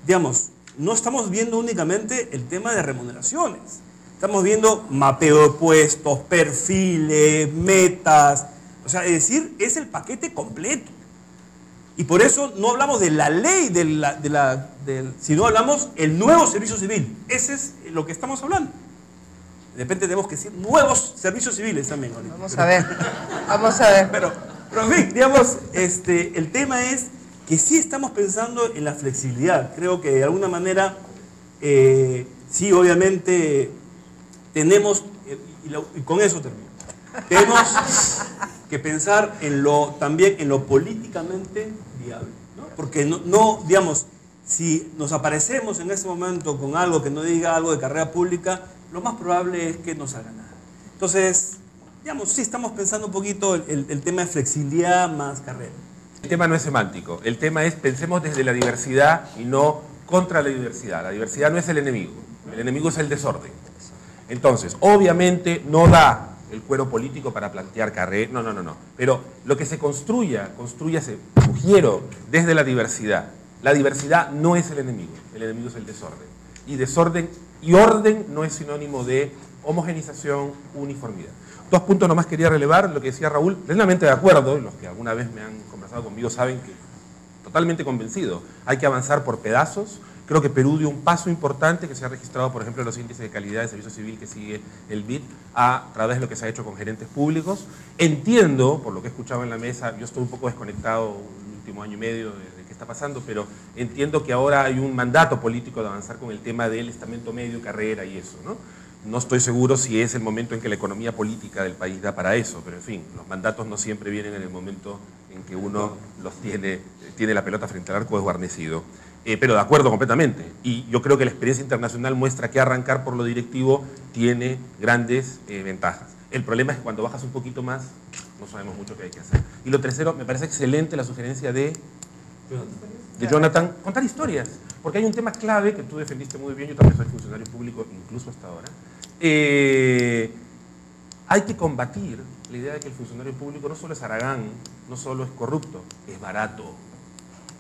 Speaker 3: digamos, no estamos viendo únicamente el tema de remuneraciones, estamos viendo mapeo de puestos, perfiles, metas, o sea, es decir, es el paquete completo. Y por eso no hablamos de la ley, sino hablamos el nuevo servicio civil. Ese es lo que estamos hablando. De repente tenemos que decir nuevos servicios civiles también. Ahorita.
Speaker 1: Vamos a ver.
Speaker 3: Pero en fin, digamos, el tema es que sí estamos pensando en la flexibilidad. Creo que de alguna manera, sí, obviamente, tenemos, y con eso termino, tenemos que pensar también en lo políticamente viable, ¿no? Porque no, digamos, si nos aparecemos en ese momento con algo que no diga algo de carrera pública, lo más probable es que no salga nada. Entonces, digamos, sí estamos pensando un poquito el tema de flexibilidad más carrera.
Speaker 5: El tema no es semántico, el tema es pensemos desde la diversidad y no contra la diversidad. La diversidad no es el enemigo es el desorden. Entonces, obviamente no da el cuero político para plantear carrera, no. Pero lo que se construyase, sugiero, desde la diversidad. La diversidad no es el enemigo es el desorden. Y desorden y orden no es sinónimo de homogenización, uniformidad. Dos puntos nomás quería relevar, lo que decía Raúl, plenamente de acuerdo, los que alguna vez me han conversado conmigo saben que totalmente convencido, hay que avanzar por pedazos. Creo que Perú dio un paso importante que se ha registrado, por ejemplo, en los índices de calidad de servicio civil que sigue el BID a través de lo que se ha hecho con gerentes públicos. Entiendo, por lo que he escuchado en la mesa, yo estoy un poco desconectado el último año y medio de qué está pasando, pero entiendo que ahora hay un mandato político de avanzar con el tema del estamento medio, carrera y eso, ¿no? No estoy seguro si es el momento en que la economía política del país da para eso, pero en fin, los mandatos no siempre vienen en el momento en que uno los tiene la pelota frente al arco desguarnecido. Pero de acuerdo completamente. Y yo creo que la experiencia internacional muestra que arrancar por lo directivo tiene grandes ventajas. El problema es que cuando bajas un poquito más, no sabemos mucho qué hay que hacer. Y lo tercero, me parece excelente la sugerencia de Jonathan, contar historias. Porque hay un tema clave que tú defendiste muy bien, yo también soy funcionario público, incluso hasta ahora. Hay que combatir la idea de que el funcionario público no solo es haragán, no solo es corrupto, es barato.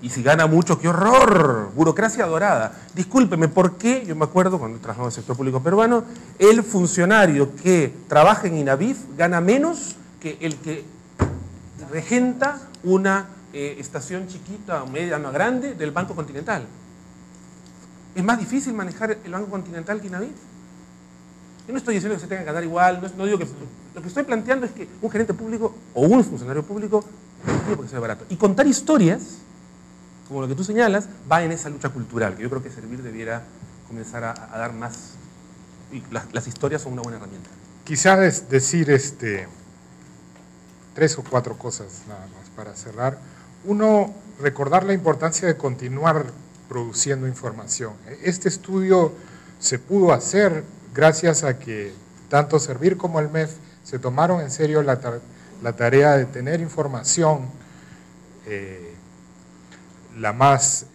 Speaker 5: Y si gana mucho, ¡qué horror! Burocracia dorada. Discúlpeme, ¿por qué? Yo me acuerdo cuando trabajaba en el sector público peruano, el funcionario que trabaja en INAVIF gana menos que el que regenta una estación chiquita, media, no grande del Banco Continental. ¿Es más difícil manejar el Banco Continental que INAVIF? Yo no estoy diciendo que se tenga que ganar igual, no digo que... Lo que estoy planteando es que un gerente público o un funcionario público no tiene por qué ser barato. Y contar historias, como lo que tú señalas, va en esa lucha cultural, que yo creo que Servir debiera comenzar a dar más. Y las historias son una buena herramienta.
Speaker 2: Quizás decir 3 o 4 cosas nada más para cerrar. Uno, recordar la importancia de continuar produciendo información. Este estudio se pudo hacer gracias a que tanto Servir como el MEF se tomaron en serio la tarea de tener información la más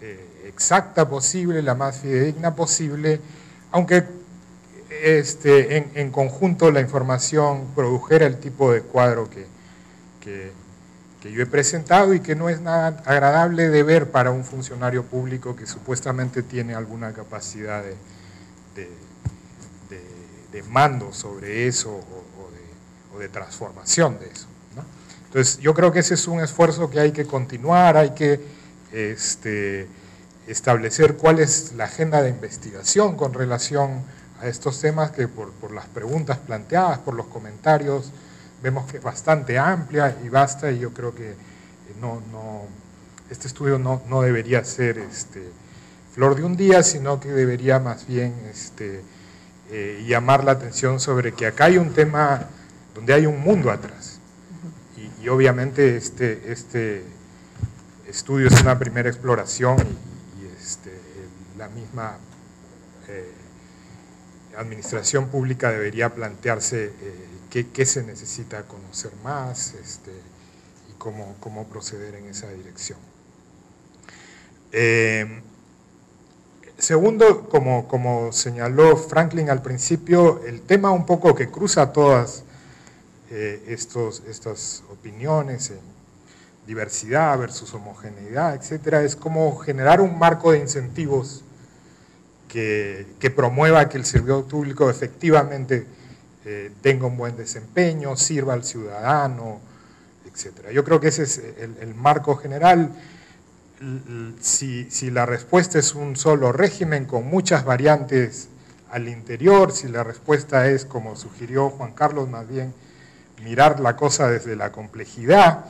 Speaker 2: exacta posible, la más fidedigna posible, aunque en conjunto la información produjera el tipo de cuadro que yo he presentado y que no es nada agradable de ver para un funcionario público que supuestamente tiene alguna capacidad de mando sobre eso o de transformación de eso, ¿no? Entonces yo creo que ese es un esfuerzo que hay que continuar, hay que establecer cuál es la agenda de investigación con relación estos temas que por las preguntas planteadas, por los comentarios, vemos que es bastante amplia y vasta, y yo creo que este estudio no debería ser flor de un día, sino que debería más bien llamar la atención sobre que acá hay un tema donde hay un mundo atrás. Y obviamente este estudio es una primera exploración y la misma administración pública debería plantearse qué se necesita conocer más y cómo proceder en esa dirección. Segundo, como señaló Franklin al principio, el tema un poco que cruza todas estas opiniones en diversidad versus homogeneidad, etcétera, es cómo generar un marco de incentivos que promueva que el servicio público efectivamente tenga un buen desempeño, sirva al ciudadano, etcétera. Yo creo que ese es el marco general. Si la respuesta es un solo régimen con muchas variantes al interior, si la respuesta es, como sugirió Juan Carlos, más bien mirar la cosa desde la complejidad,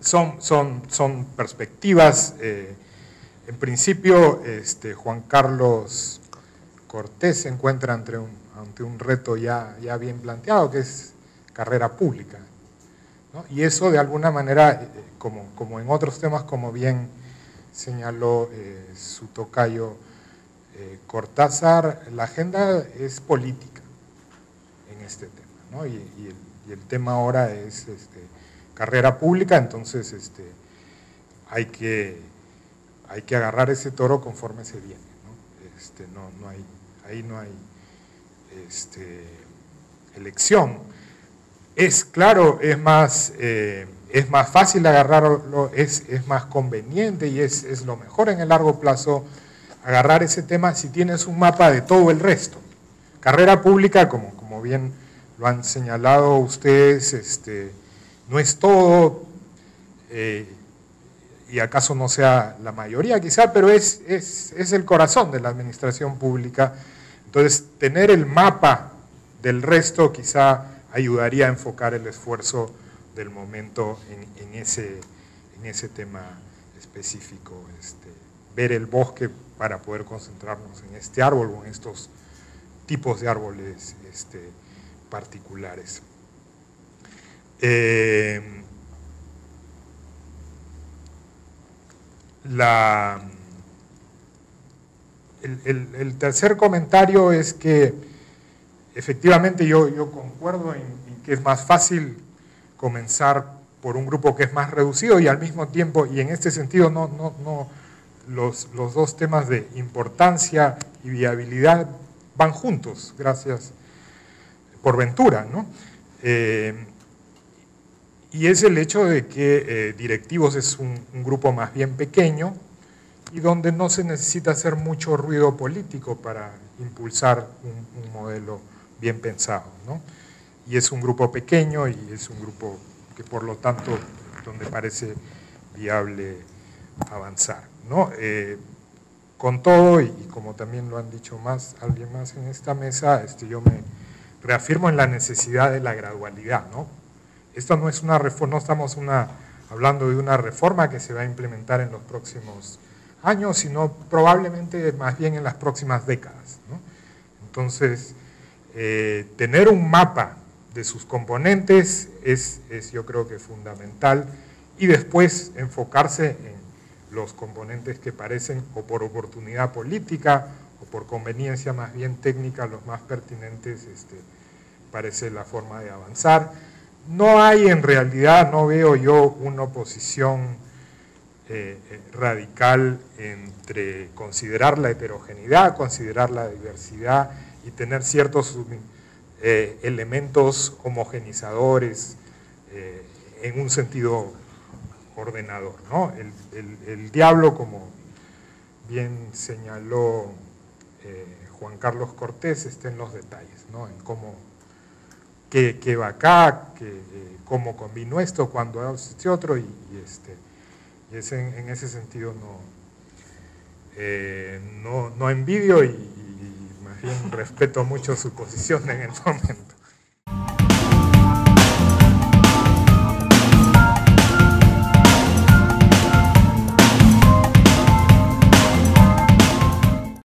Speaker 2: son perspectivas. En principio, Juan Carlos Cortés se encuentra ante un reto ya bien planteado, que es carrera pública, ¿no? Y eso de alguna manera, como en otros temas, como bien señaló su tocayo Cortázar, la agenda es política en este tema, ¿no? Y el tema ahora es carrera pública, entonces hay que agarrar ese toro conforme se viene, ¿no? Ahí no hay elección. Es claro, es más fácil agarrarlo, es más conveniente y es lo mejor en el largo plazo agarrar ese tema si tienes un mapa de todo el resto. Carrera pública, como bien lo han señalado ustedes, no es todo, y acaso no sea la mayoría quizá, pero es el corazón de la administración pública. Entonces, tener el mapa del resto quizá ayudaría a enfocar el esfuerzo del momento en ese tema específico, ver el bosque para poder concentrarnos en este árbol o en estos tipos de árboles particulares. El tercer comentario es que efectivamente yo concuerdo en que es más fácil comenzar por un grupo que es más reducido y al mismo tiempo, y en este sentido los dos temas de importancia y viabilidad van juntos, gracias por ventura, ¿no? Y es el hecho de que directivos es un grupo más bien pequeño y donde no se necesita hacer mucho ruido político para impulsar un modelo bien pensado, ¿no? Y es un grupo pequeño y es un grupo que por lo tanto donde parece viable avanzar, ¿no? Con todo, y como también lo han dicho alguien más en esta mesa, yo me reafirmo en la necesidad de la gradualidad, ¿no? Esto no es una reforma, no estamos hablando de una reforma que se va a implementar en los próximos años, sino probablemente más bien en las próximas décadas, ¿no? Entonces, tener un mapa de sus componentes es yo creo que fundamental, y después enfocarse en los componentes que parecen o por oportunidad política o por conveniencia más bien técnica los más pertinentes, parece la forma de avanzar. No hay en realidad, no veo yo una oposición radical entre considerar la heterogeneidad, considerar la diversidad y tener ciertos elementos homogenizadores en un sentido ordenador, ¿no? El diablo, como bien señaló Juan Carlos Cortés, está en los detalles, ¿no? En cómo, qué va acá, cómo combino esto, cuando hago este otro, y es en ese sentido no envidio y más bien respeto mucho su posición en el momento.